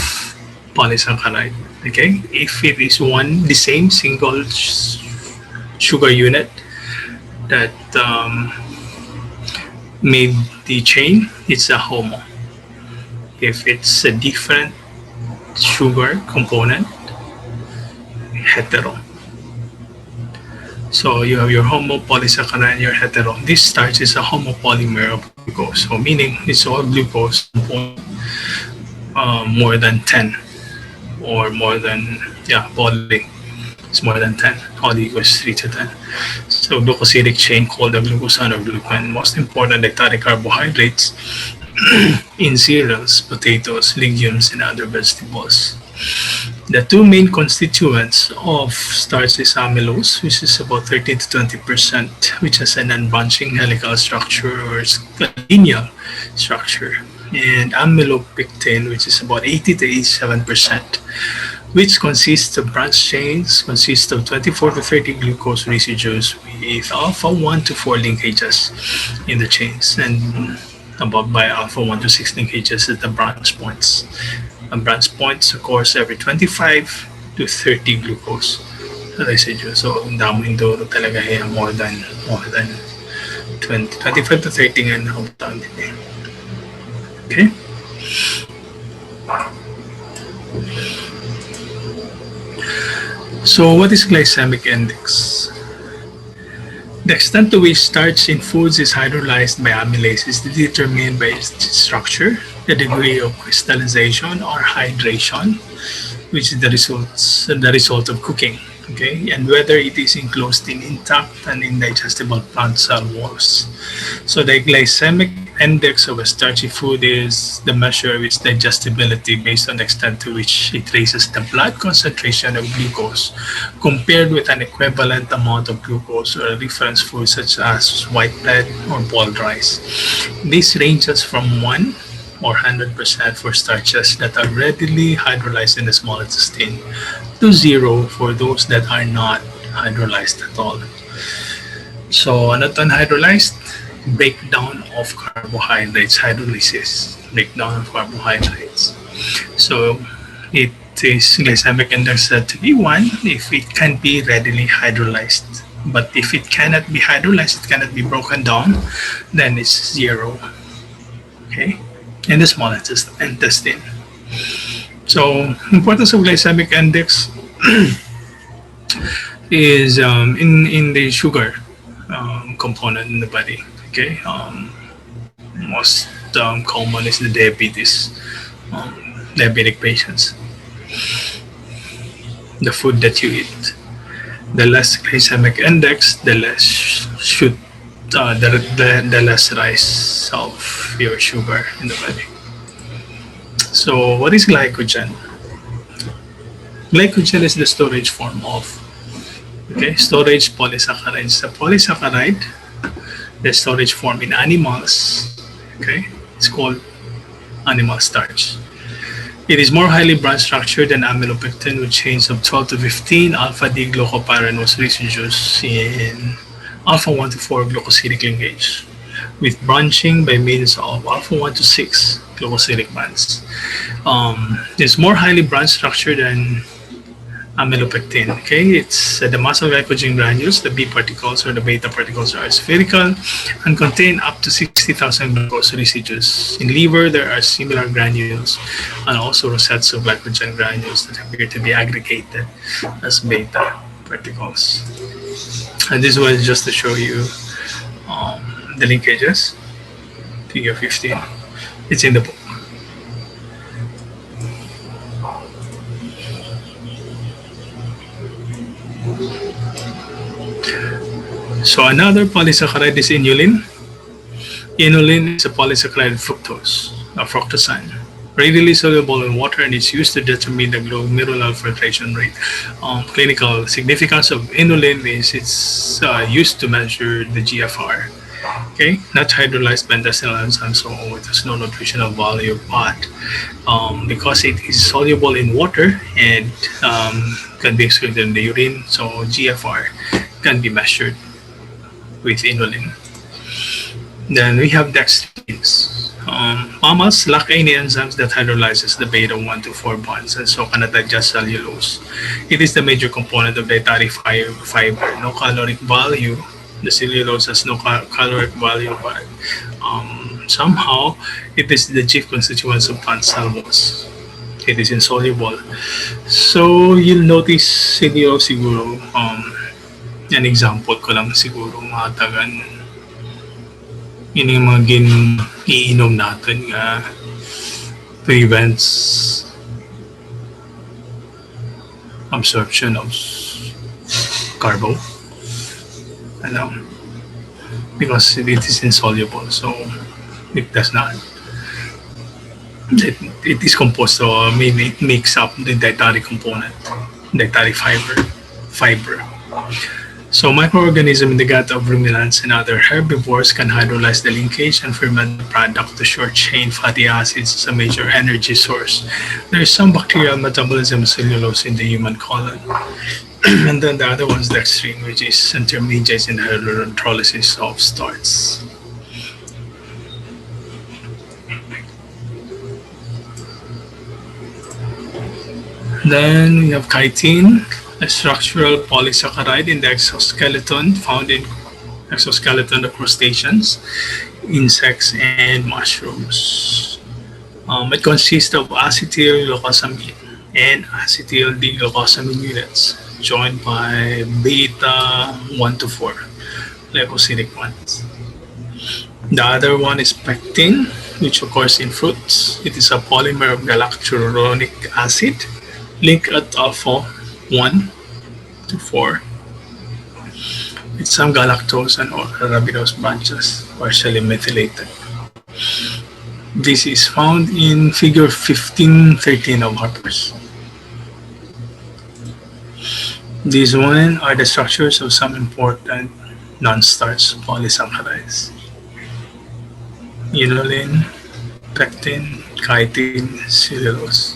polysaccharide. Okay, if it is the same single sugar unit that made the chain, it's a homo. If it's a different sugar component, hetero. So you have your homopolysaccharide and your hetero. This starch is a homopolymer of glucose, so meaning it's all glucose point more than 10 or more than, yeah, poly is more than 10. Poly equals 3 to 10. So glucosidic chain called the glucosan or glucan. Most important dietary carbohydrates in cereals, potatoes, legumes, and other vegetables. The two main constituents of starch is amylose, which is about 13 to 20%, which has an unbranching helical structure or a linear structure, and amylopectin, which is about 80 to 87%, which consists of branch chains, consists of 24 to 30 glucose residues with alpha 1 to 4 linkages in the chains, and above by alpha 1 to 6 linkages at the branch points. And branch points occurs every 25 to 30 glucose residue. So, ang daming duro talaga more than 20, 25 to 30 nga nakabutang din eh. Okay? So, what is glycemic index? The extent to which starch in foods is hydrolyzed by amylase is determined by its structure, the degree of crystallization or hydration, which is the result of cooking, okay, and whether it is enclosed in intact and indigestible plant cell walls. So the glycemic index of a starchy food is the measure of its digestibility based on the extent to which it raises the blood concentration of glucose compared with an equivalent amount of glucose or a reference food such as white bread or boiled rice. This ranges from 1 or 100% for starches that are readily hydrolyzed in the small intestine to 0 for those that are not hydrolyzed at all. So, ano to hydrolyzed? Breakdown of carbohydrates, hydrolysis, breakdown of carbohydrates. So, it is glycemic index said to be 1 if it can be readily hydrolyzed. But if it cannot be hydrolyzed, it cannot be broken down, then it's 0. Okay? In the small intestine. So, importance of glycemic index is in the sugar component in the body. Okay, most common is the diabetic patients. The food that you eat, the less glycemic index, the less should the less rise of your sugar in the body. So, what is glycogen? Glycogen is the storage form of, okay, storage polysaccharides. The polysaccharide, the storage form in animals, okay, it's called animal starch. It is more highly branch structured than amylopectin with chains of 12 to 15 alpha D glucopyranose residues in alpha 1 to 4 glucosidic linkage, with branching by means of alpha 1 to 6 glucosidic bands. It's more highly branch structured than amylopectin. Okay, it's the muscle glycogen granules, the B particles or the beta particles are spherical and contain up to 60,000 glucose residues. In liver, there are similar granules and also rosettes of glycogen granules that appear to be aggregated as beta particles. And this was just to show you the linkages. Figure 15. It's in the book. So another polysaccharide is inulin. Inulin is a polysaccharide of fructose, a fructosan, readily soluble in water, and it's used to determine the glomerular filtration rate. Clinical significance of inulin is it's used to measure the GFR. Okay, not hydrolyzed by intestinal enzymes, so it has no nutritional value, but because it is soluble in water and can be excreted in the urine, so GFR can be measured with inulin. Then we have dextrins. Mammals lack any enzymes that hydrolyzes the beta 1 to 4 bonds and so cannot digest cellulose. It is the major component of dietary fiber. No caloric value. The cellulose has no caloric value, but somehow it is the chief constituent of plant cell walls. It is insoluble. So you'll notice siguro An example ko lang siguro mga tagan, yun yung mga iinom natin nga prevents absorption of carbo. Ano? Because it is insoluble, so it does not. It is composed, so maybe it makes up the dietary component, dietary fiber. So microorganisms in the gut of ruminants and other herbivores can hydrolyze the linkage and ferment the product to short-chain fatty acids as a major energy source. There is some bacterial metabolism of cellulose in the human colon. And then the other one is dextrin, which is intermediate in the hydrolysis of starch. Then we have chitin, a structural polysaccharide in the exoskeleton found in exoskeleton of crustaceans, insects, and mushrooms. It consists of acetyl-glucosamine and acetyl-D-glucosamine units joined by beta 1 to 4 lipocytic ones. The other one is pectin, which occurs in fruits. It is a polymer of galacturonic acid linked at alpha 1 to 4 with some galactose and arabidose branches partially methylated. This is found in figure 1513 of Harper's. These one are the structures of some important non-starch polysaccharides: inulin, pectin, chitin, cellulose.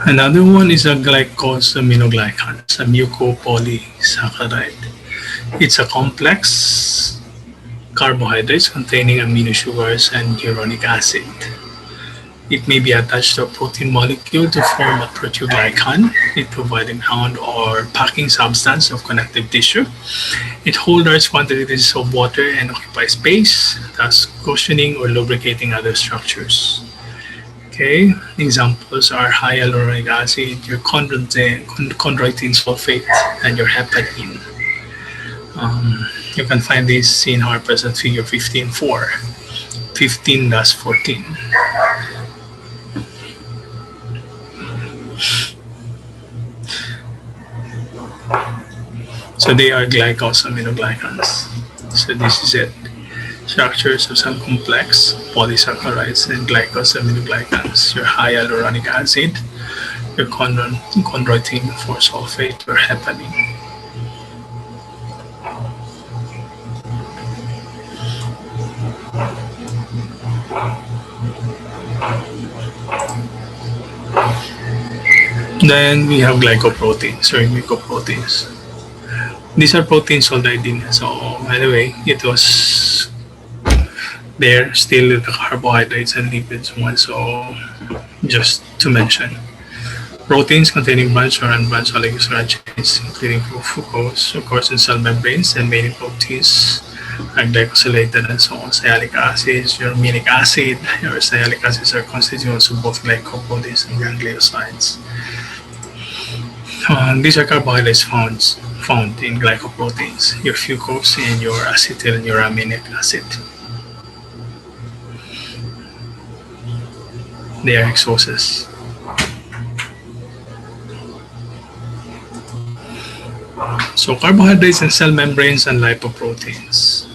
Another one is a glycosaminoglycan, a mucopolysaccharide. It's a complex carbohydrates containing amino sugars and uronic acid. It may be attached to a protein molecule to form a proteoglycan. It provides a ground or packing substance of connective tissue. It holds large quantities of water and occupies space, thus cushioning or lubricating other structures. Okay, examples are hyaluronic acid, your chondroitin sulfate, and your heparin. You can find this in Harper's at figure 15.4, 15-14. So they are glycosaminoglycans. So this is it. Structures of some complex polysaccharides and glycosaminoglycans. Your hyaluronic acid, your chondroitin 4-sulfate, your heparin. Then we have glycoproteins or glycoproteins. These are proteins already. So anyway, it was there still the carbohydrates and lipids one. So just to mention, proteins containing branched or unbranched oligosaccharides chains, including glucose, of course, in cell membranes, and many proteins are glycosylated and so on. Sialic acids, your uramic acid, your sialic acids are constituents of both glycoproteins and gangliosides. These are carbohydrates found in glycoproteins, your fucose and your acetyluramic acid. They are hexoses. So carbohydrates and cell membranes and lipoproteins.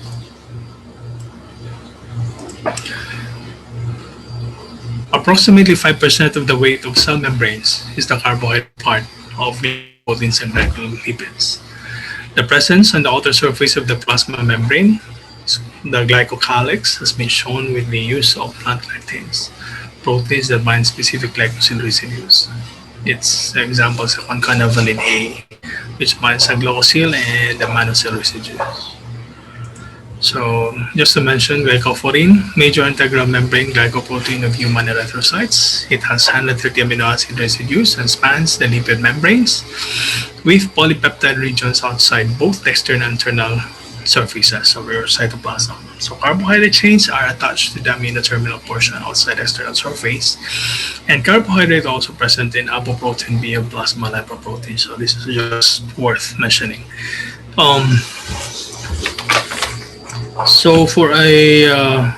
Approximately 5% of the weight of cell membranes is the carbohydrate part of proteins and glycolipids. The presence on the outer surface of the plasma membrane, the glycocalyx, has been shown with the use of plant lectins, proteins that bind specific glycosyl residues. Its examples are concanavalin A, which binds the glycosyl and the mannocell residues. So just to mention, glycophorin, major integral membrane glycoprotein of human erythrocytes. It has 130 amino acid residues and spans the lipid membranes with polypeptide regions outside both the external and internal surfaces of your cytoplasm. So carbohydrate chains are attached to the amino terminal portion outside the external surface, and carbohydrate also present in apoprotein, bioplasma, lipoprotein. So this is just worth mentioning. So for a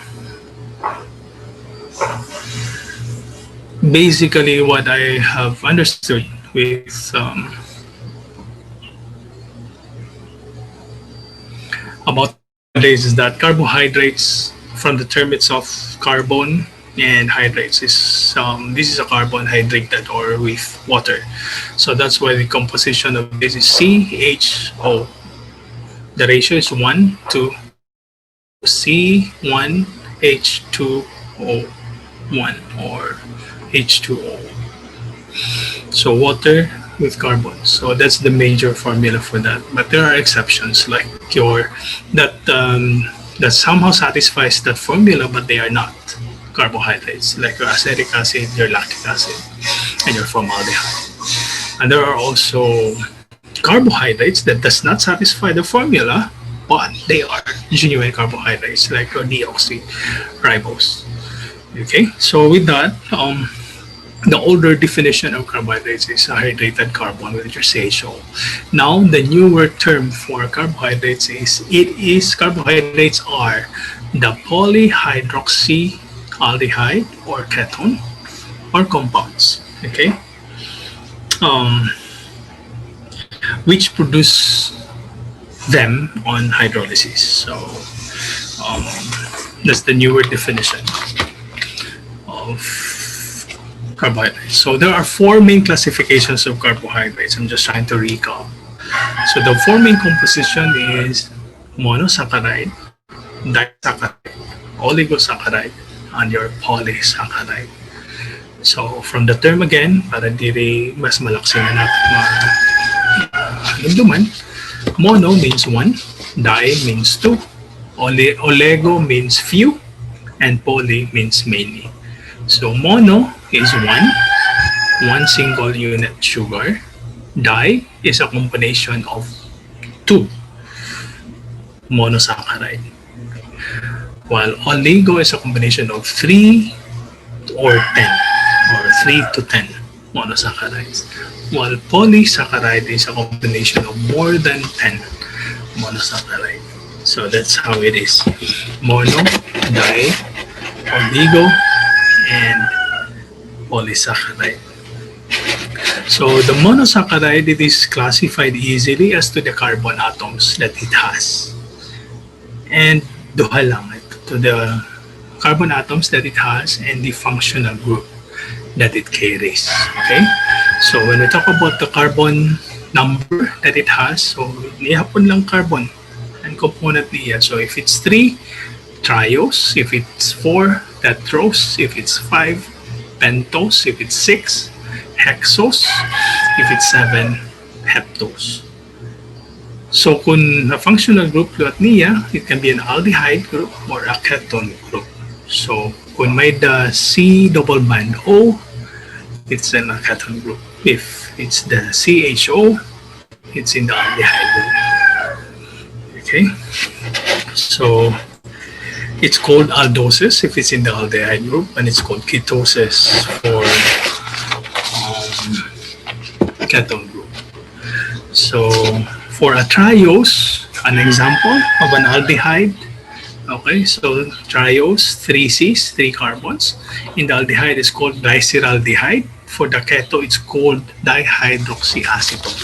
basically what I have understood with about carbohydrates is that carbohydrates, from the term itself, carbon and hydrates, is this is a carbon hydrated or with water. So that's why the composition of this is CHO. The ratio is 1 to C1H2O1 or H2O. So water with carbon. So that's the major formula for that. But there are exceptions, like that somehow satisfies that formula, but they are not carbohydrates, like your acetic acid, your lactic acid, and your formaldehyde. And there are also carbohydrates that does not satisfy the formula, but they are genuine carbohydrates, like your deoxyribose. Okay, so with that, the older definition of carbohydrates is a hydrated carbon with your CHO. Now, the newer term for carbohydrates is carbohydrates are the polyhydroxyaldehyde or ketone or compounds. Okay, which produce them on hydrolysis. So that's the newer definition of carbohydrates. So there are four main classifications of carbohydrates. I'm just trying to recap. So the four main composition is monosaccharide, disaccharide, oligosaccharide, and your polysaccharide. So from the term again, para di mas malaksin na natin mono means one, di means two, olego means few, and poly means many. So mono is one single unit sugar. Di is a combination of two monosaccharide, while oligo is a combination of 3 or 10 or 3 to 10 monosaccharides, while polysaccharide is a combination of more than 10 monosaccharide. So that's how it is: mono, di, oligo, and polysaccharide. So the monosaccharide, it is classified easily as to the carbon atoms that it has, and duha lang to the carbon atoms that it has and the functional group that it carries. Okay, so when we talk about the carbon number that it has, so nihapon lang carbon and component niya. So if it's 3, triose; if it's 4, tetrose; if it's 5, pentose; if it's 6, hexose; if it's 7, heptose. So kung a functional group lot niya, it can be an aldehyde group or a ketone group. So kung may the C double band O, it's in a ketone group. If it's the CHO, it's in the aldehyde group. Okay, so it's called aldosis if it's in the aldehyde group, and it's called ketosis for ketone group. So for a triose, an example of an aldehyde, okay, so triose, 3 C's, 3 carbons. In the aldehyde, it's called diceraldehyde. For the keto, it's called dihydroxyacetone.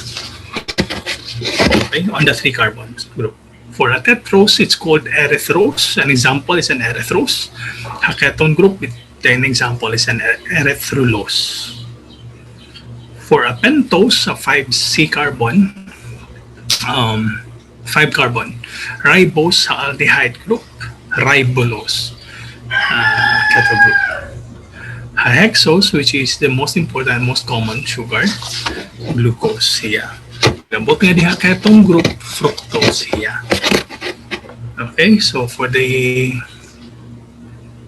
Okay, on the 3 carbons group. For a tetrose, it's called erythrose. An example is an erythrose. A ketone group, an example is an erythrulose. For a pentose, a 5C carbon, 5 carbon, ribose sa aldehyde group, ribulose, keto group. A hexose, which is the most important, most common sugar, glucose here. Lambot nga diha ketone group, fructose here. Okay, so for the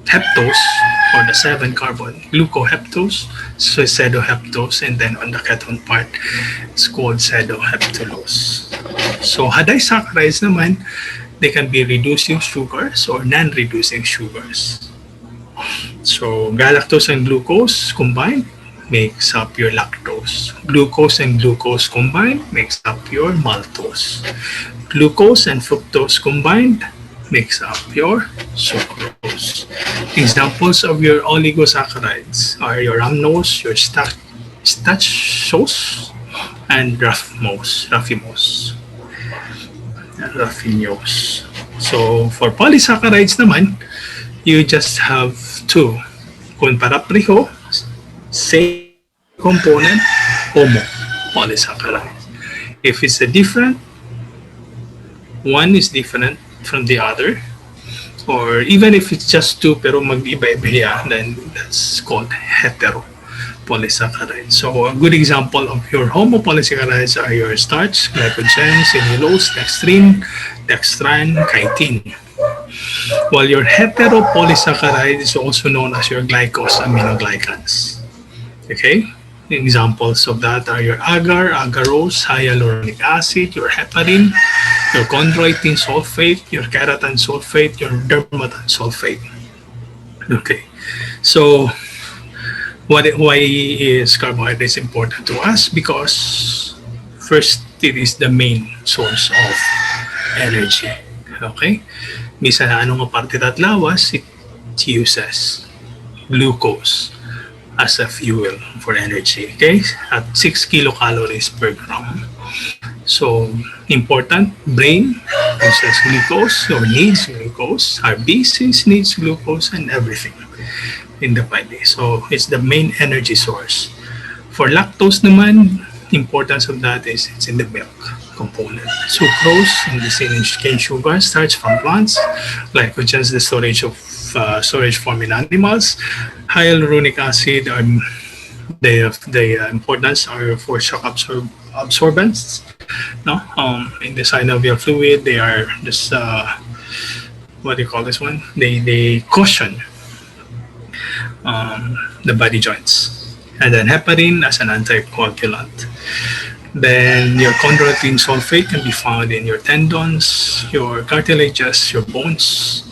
heptose, for the 7 carbon, glucoheptose, suicedoheptose, and then on the ketone part, it's called pseudoheptulose. So hadisaccharides naman, They can be reducing sugars or non-reducing sugars. So galactose and glucose combined makes up your lactose. Glucose and glucose combined makes up your maltose. Glucose and fructose combined makes up your sucrose. Examples of your oligosaccharides are your rhamnose, your stachose, and raffinose. So for polysaccharides naman, you just have two. Kung para-pareho, same component, homo, polysaccharides. If it's a different, one is different from the other, or even if it's just two pero mag-iba-iba, then that's called hetero polysaccharides. So a good example of your homopolysaccharides are your starch, glycogen, cellulose, dextrin, dextran, chitin. While your heteropolysaccharide is also known as your glycosaminoglycans. Okay? Examples of that are your agar, agarose, hyaluronic acid, your heparin, your chondroitin sulfate, your keratan sulfate, your dermatan sulfate. Okay. So, why is carbohydrates important to us? Because first, it is the main source of energy. Okay? Misa na anong parte at lawas, it uses glucose as a fuel for energy. Okay? At 6 kilocalories per gram. So, important, brain uses glucose or needs glucose. Our BCs needs glucose and everything in the body. So, it's the main energy source. For lactose naman, importance of that is it's in the milk component. Sucrose in the cane sugar, starch from plants, glycogen is the storage form in animals. Hyaluronic acid are the importance are for shock absorbents. No, in the synovial fluid, they are just what do you call this one? They cushion the body joints, and then heparin as an anticoagulant. Then your chondroitin sulfate can be found in your tendons, your cartilages, your bones.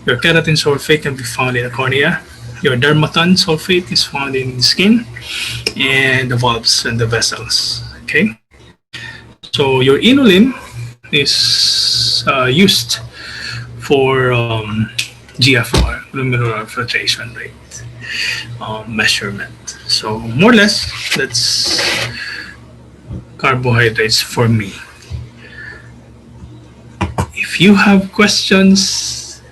Your keratin sulfate can be found in the cornea. Your dermatan sulfate is found in the skin and the valves and the vessels. Okay. So your inulin is used for GFR, glomerular filtration rate measurement. So more or less, that's carbohydrates for me. If you have questions,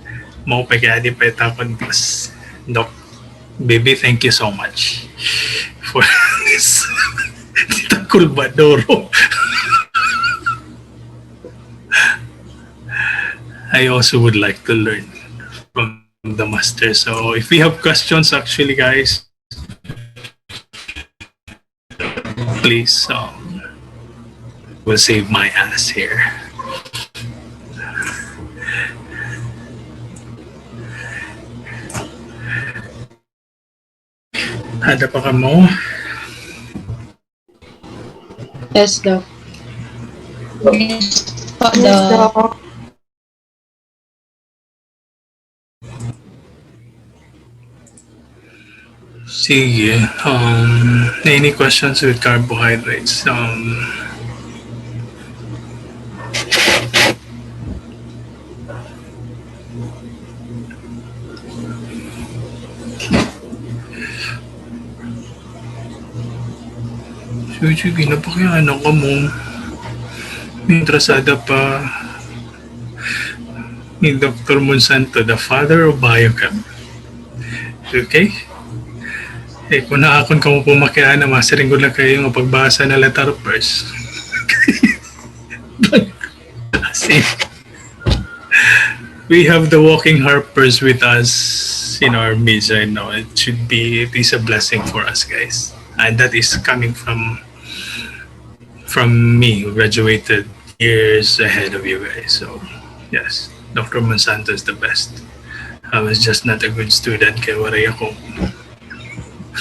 mo pagkadi pa itakon plus. Doc, baby, thank you so much for this. Tita Culbadoro. I also would like to learn from the master. So if we have questions, actually, guys, please, we'll save my ass here. Ada pa ka mo? Yes, Doc. Sige. Any questions with carbohydrates? Sige, napakiano ka mo. Interesada pa ni Dr. Monsanto, the father of BIOCHEM. Okay? Eh, kung naakon ka mo pumakiana, masaring ko lang kayo ng pagbasa na letter first. See, we have the walking harpers with us in our midst right now. It is a blessing for us, guys. And that is coming from me, who graduated years ahead of you guys. So, yes, Dr. Monsanto is the best. I was just not a good student, kaya waray ako.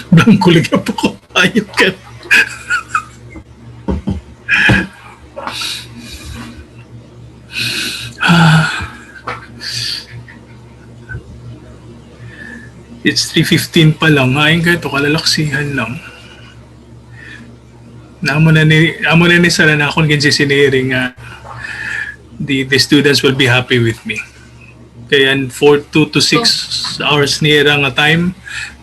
Blanco lang po ko. Ayaw ka. It's 3:15 pa lang. Ngayon ka ito, kalalaksihan lang. Amo na ni sana na akong kinsisiniri nga the students will be happy with me. Kaya for 2 to 6 hours nira nga time,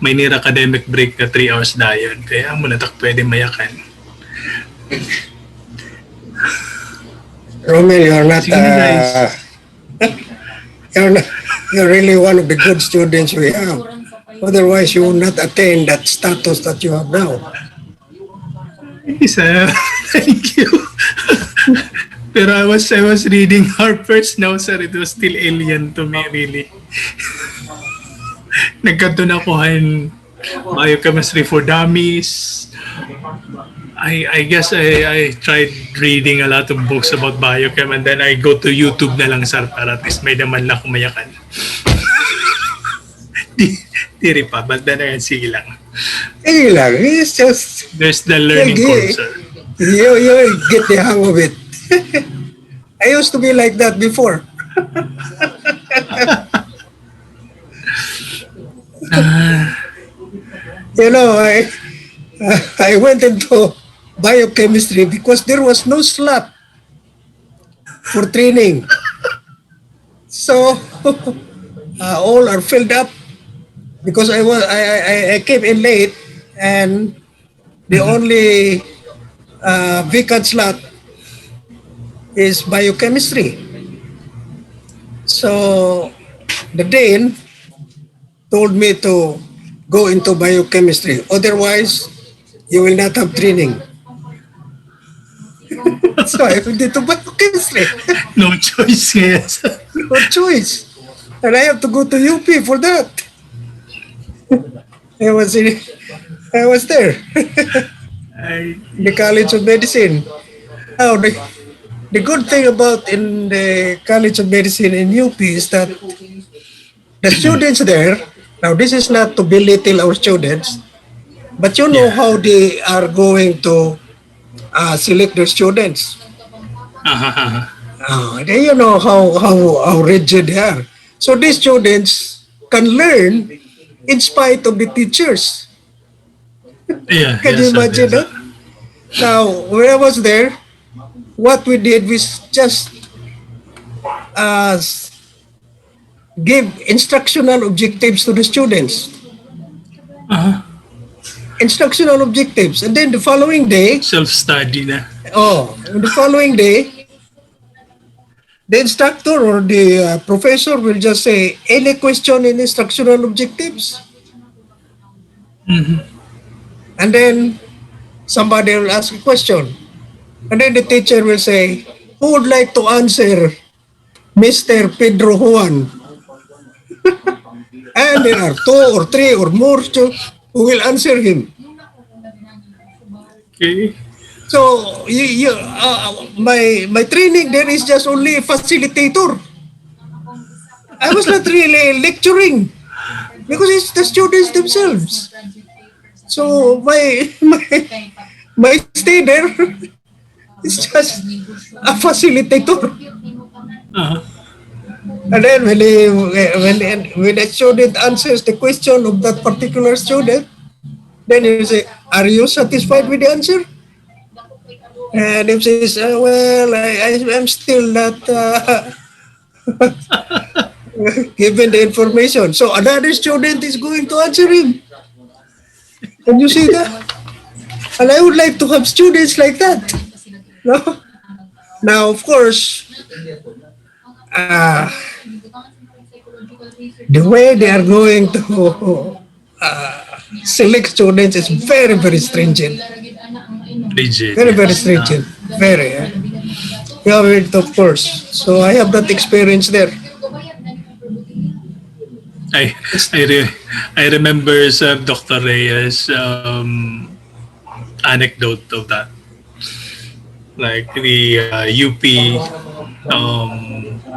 may nira academic break na 3 hours dayon. Kaya amo na tak pwede mayakan. Romel, you're not, Sige na, guys. you're really one of the good students we have. Otherwise, you would not attain that status that you have now. Isa, thank you. Pero I was reading Harper's now, sir. It was still alien to me, really. Nagkatun ako biochemistry for dummies. I guess I tried reading a lot of books about biochem and then I go to YouTube na lang, sir, para at least may naman lang kumayakan. Di pa, but then again, sige lang. Sige lang, it's just, There's the learning curve, sir. you get the hang of it. I used to be like that before. You know, I went into biochemistry because there was no slot for training. So all are filled up because I came in late and the only vacant slot is biochemistry. So the dean told me to go into biochemistry. Otherwise, you will not have training. So I went into biochemistry. No choice, yes. No choice. And I have to go to UP for that. I was there. The College of Medicine. Now, the good thing about in the College of Medicine in UP is that the students there, now this is not to belittle our students, but you know how they are going to select their students. Then you know how rigid they are. So these students can learn in spite of the teachers. Yeah, Can yes, you sir, imagine yes, sir. that? Now, when I was there, what we did was just give instructional objectives to the students. Instructional objectives. And then the following day, Self-study na. the following day, the instructor or the professor will just say, any question in instructional objectives? And then somebody will ask a question. And then the teacher will say, who would like to answer Mr. Pedro Juan? And there are 2 or 3 or more who will answer him. Okay. So my training there is just only a facilitator. I was not really lecturing because it's the students themselves. So my stay there is just a facilitator. And then when a student answers the question of that particular student, then you say, "Are you satisfied with the answer?" And if he says, "Well, I'm still not given the information," so another student is going to answer him. Can you see that? And I would like to have students like that. No? Now, of course, the way they are going to select students is very, very stringent. Rigid. Very, very stringent. Very. Yeah, of course. So I have that experience there. I remember Dr. Reyes' anecdote of that. Like the UP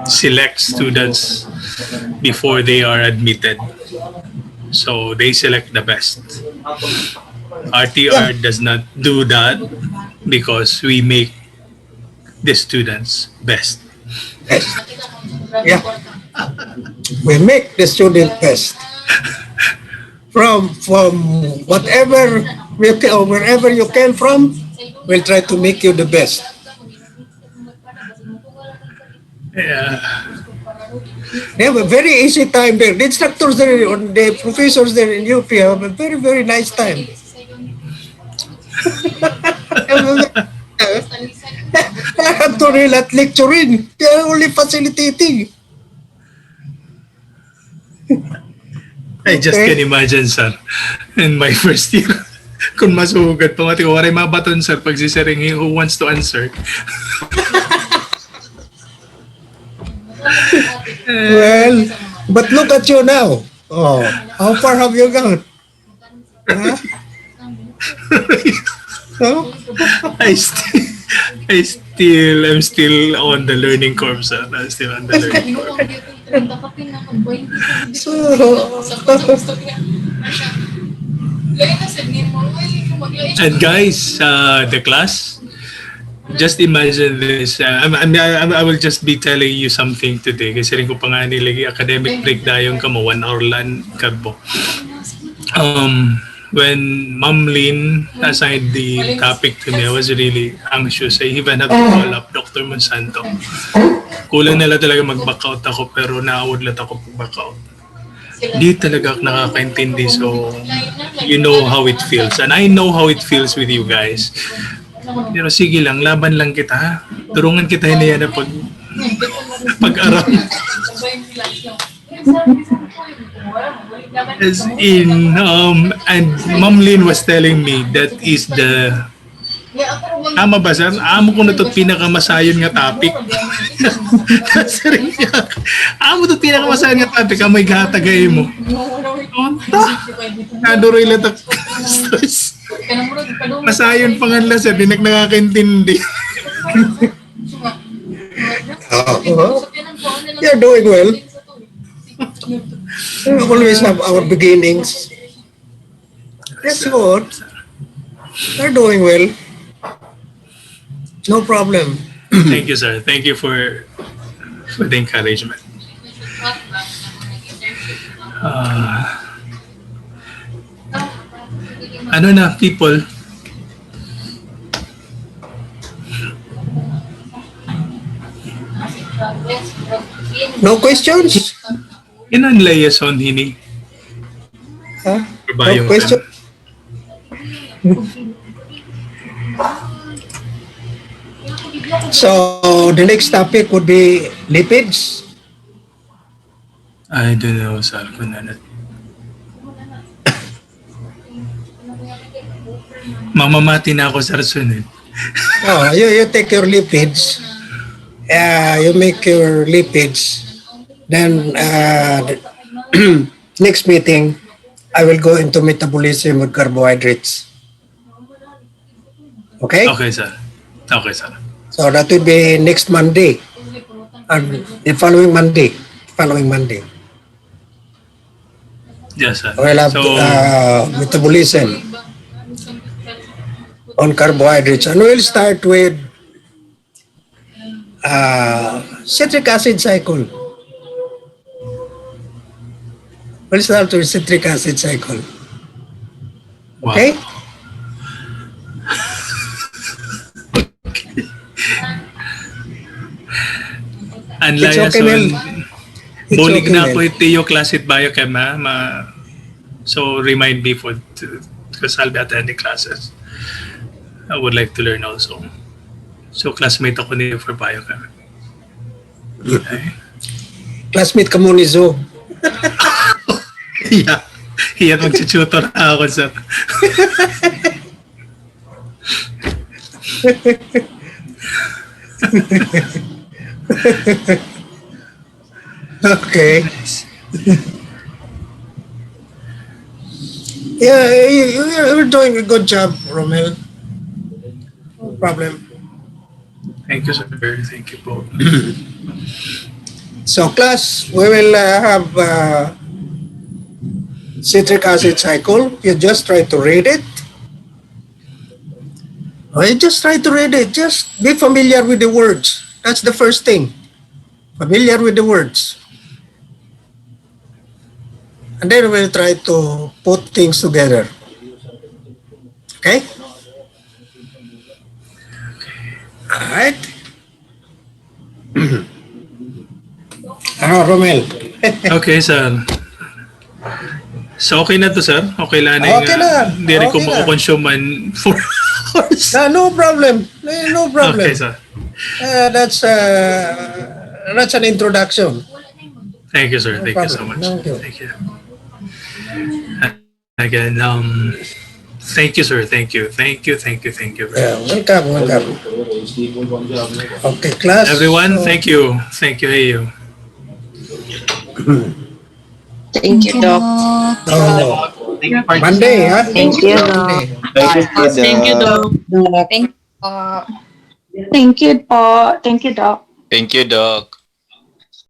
select students before they are admitted. So they select the best. RTR does not do that because we make the students best. Yeah. We make the student best. from whatever you can, or wherever you came from, we'll try to make you the best. Yeah. They have a very easy time there. The instructors there, or the professors there in UP have a very, very nice time. They're not lecturing. They're only facilitating. I just Okay. can imagine, sir, in my first year, kung masugat pa, mati ko, waray mabaton, sir, pag si Sir Ringi, who wants to answer? Well, but look at you now. Oh, how far have you gone? Huh? Huh? I'm still on the learning curve, sir. I'm still on the learning curve. So, And guys, the class, just imagine this. I will just be telling you something today. Kasi rin ko pa nga nilagay academic breakdown ka mo, 1 hour lang karbo. When Ma'am Lynn assigned the topic to me, I was really anxious. I even had to call up Dr. Monsanto. Kulang nila talaga mag-back out ako, pero naawad ako pag-back out. Di talaga ako nakakaintindi, so you know how it feels. And I know how it feels with you guys. Pero sige lang, laban lang kita, ha? Turungan kita hiniya na pag-aral. As in, and Ma'am Lynn was telling me that is the, tama ba sir? Amo ko na ito pinakamasayon nga topic. Amo ito pinakamasayon nga topic, amoy gatagay mo. Naduroy lang ito. Masayon pa nga lang sir, di nakakaintindi. you're doing well. We always have our beginnings. That's good. They're doing well. No problem. Thank you, sir. Thank you for the encouragement. Ano na, people? No questions? Inan liaison hini? Huh? BIOCHEM. No question? So the next topic would be lipids. I don't know, sir. Kung ano. Mamamati na ako, sir, sunod. Oh, you take your lipids. You make your lipids. Then next meeting, I will go into metabolism with carbohydrates. Okay? Okay, sir. Okay, sir. So that will be next Monday. And the following Monday. Following Monday. Yes, sir. We'll have So, metabolism on carbohydrates. And we'll start with citric acid cycle. We'll start with citric acid cycle. wow. Okay? Ang It's okay, liaison, Mel. It's bulig okay, na Mel. ako ito yung class at BIOCHEM, ha? So, remind me because I'll be attending classes. I would like to learn also. So, classmate ako niyo for BIOCHEM. Okay. Classmate ka mo ni Zo. Yeah. Hiyan mag-tutor na ako, sir. Okay. Yeah, you're doing a good job, Romel. No problem. Thank you, sir. Thank you po. So, class, we will have citric acid cycle. You just try to read it. You just try to read it. Just be familiar with the words. That's the first thing. Familiar with the words. and then we'll try to put things together. Okay? All right. Romel. Okay, sir. So, okay na to, sir? Okay lang na Okay na. hindi rin ko Okay na. makukonsume man for hours. No problem. No problem. Okay, sir. That's an introduction. Thank you, sir. No Thank you so problem. much. Thank you. Thank you. Again, thank you, sir. Thank you. Thank you. Thank you. Thank you. Welcome. Okay, class. Everyone, thank you. Thank you. Hey, you. Thank you, Doc. Oh, Monday, huh? Thank you, Doc. Monday. Thank you, Doc. Thank you po. Thank you, Doc. Thank you, Doc.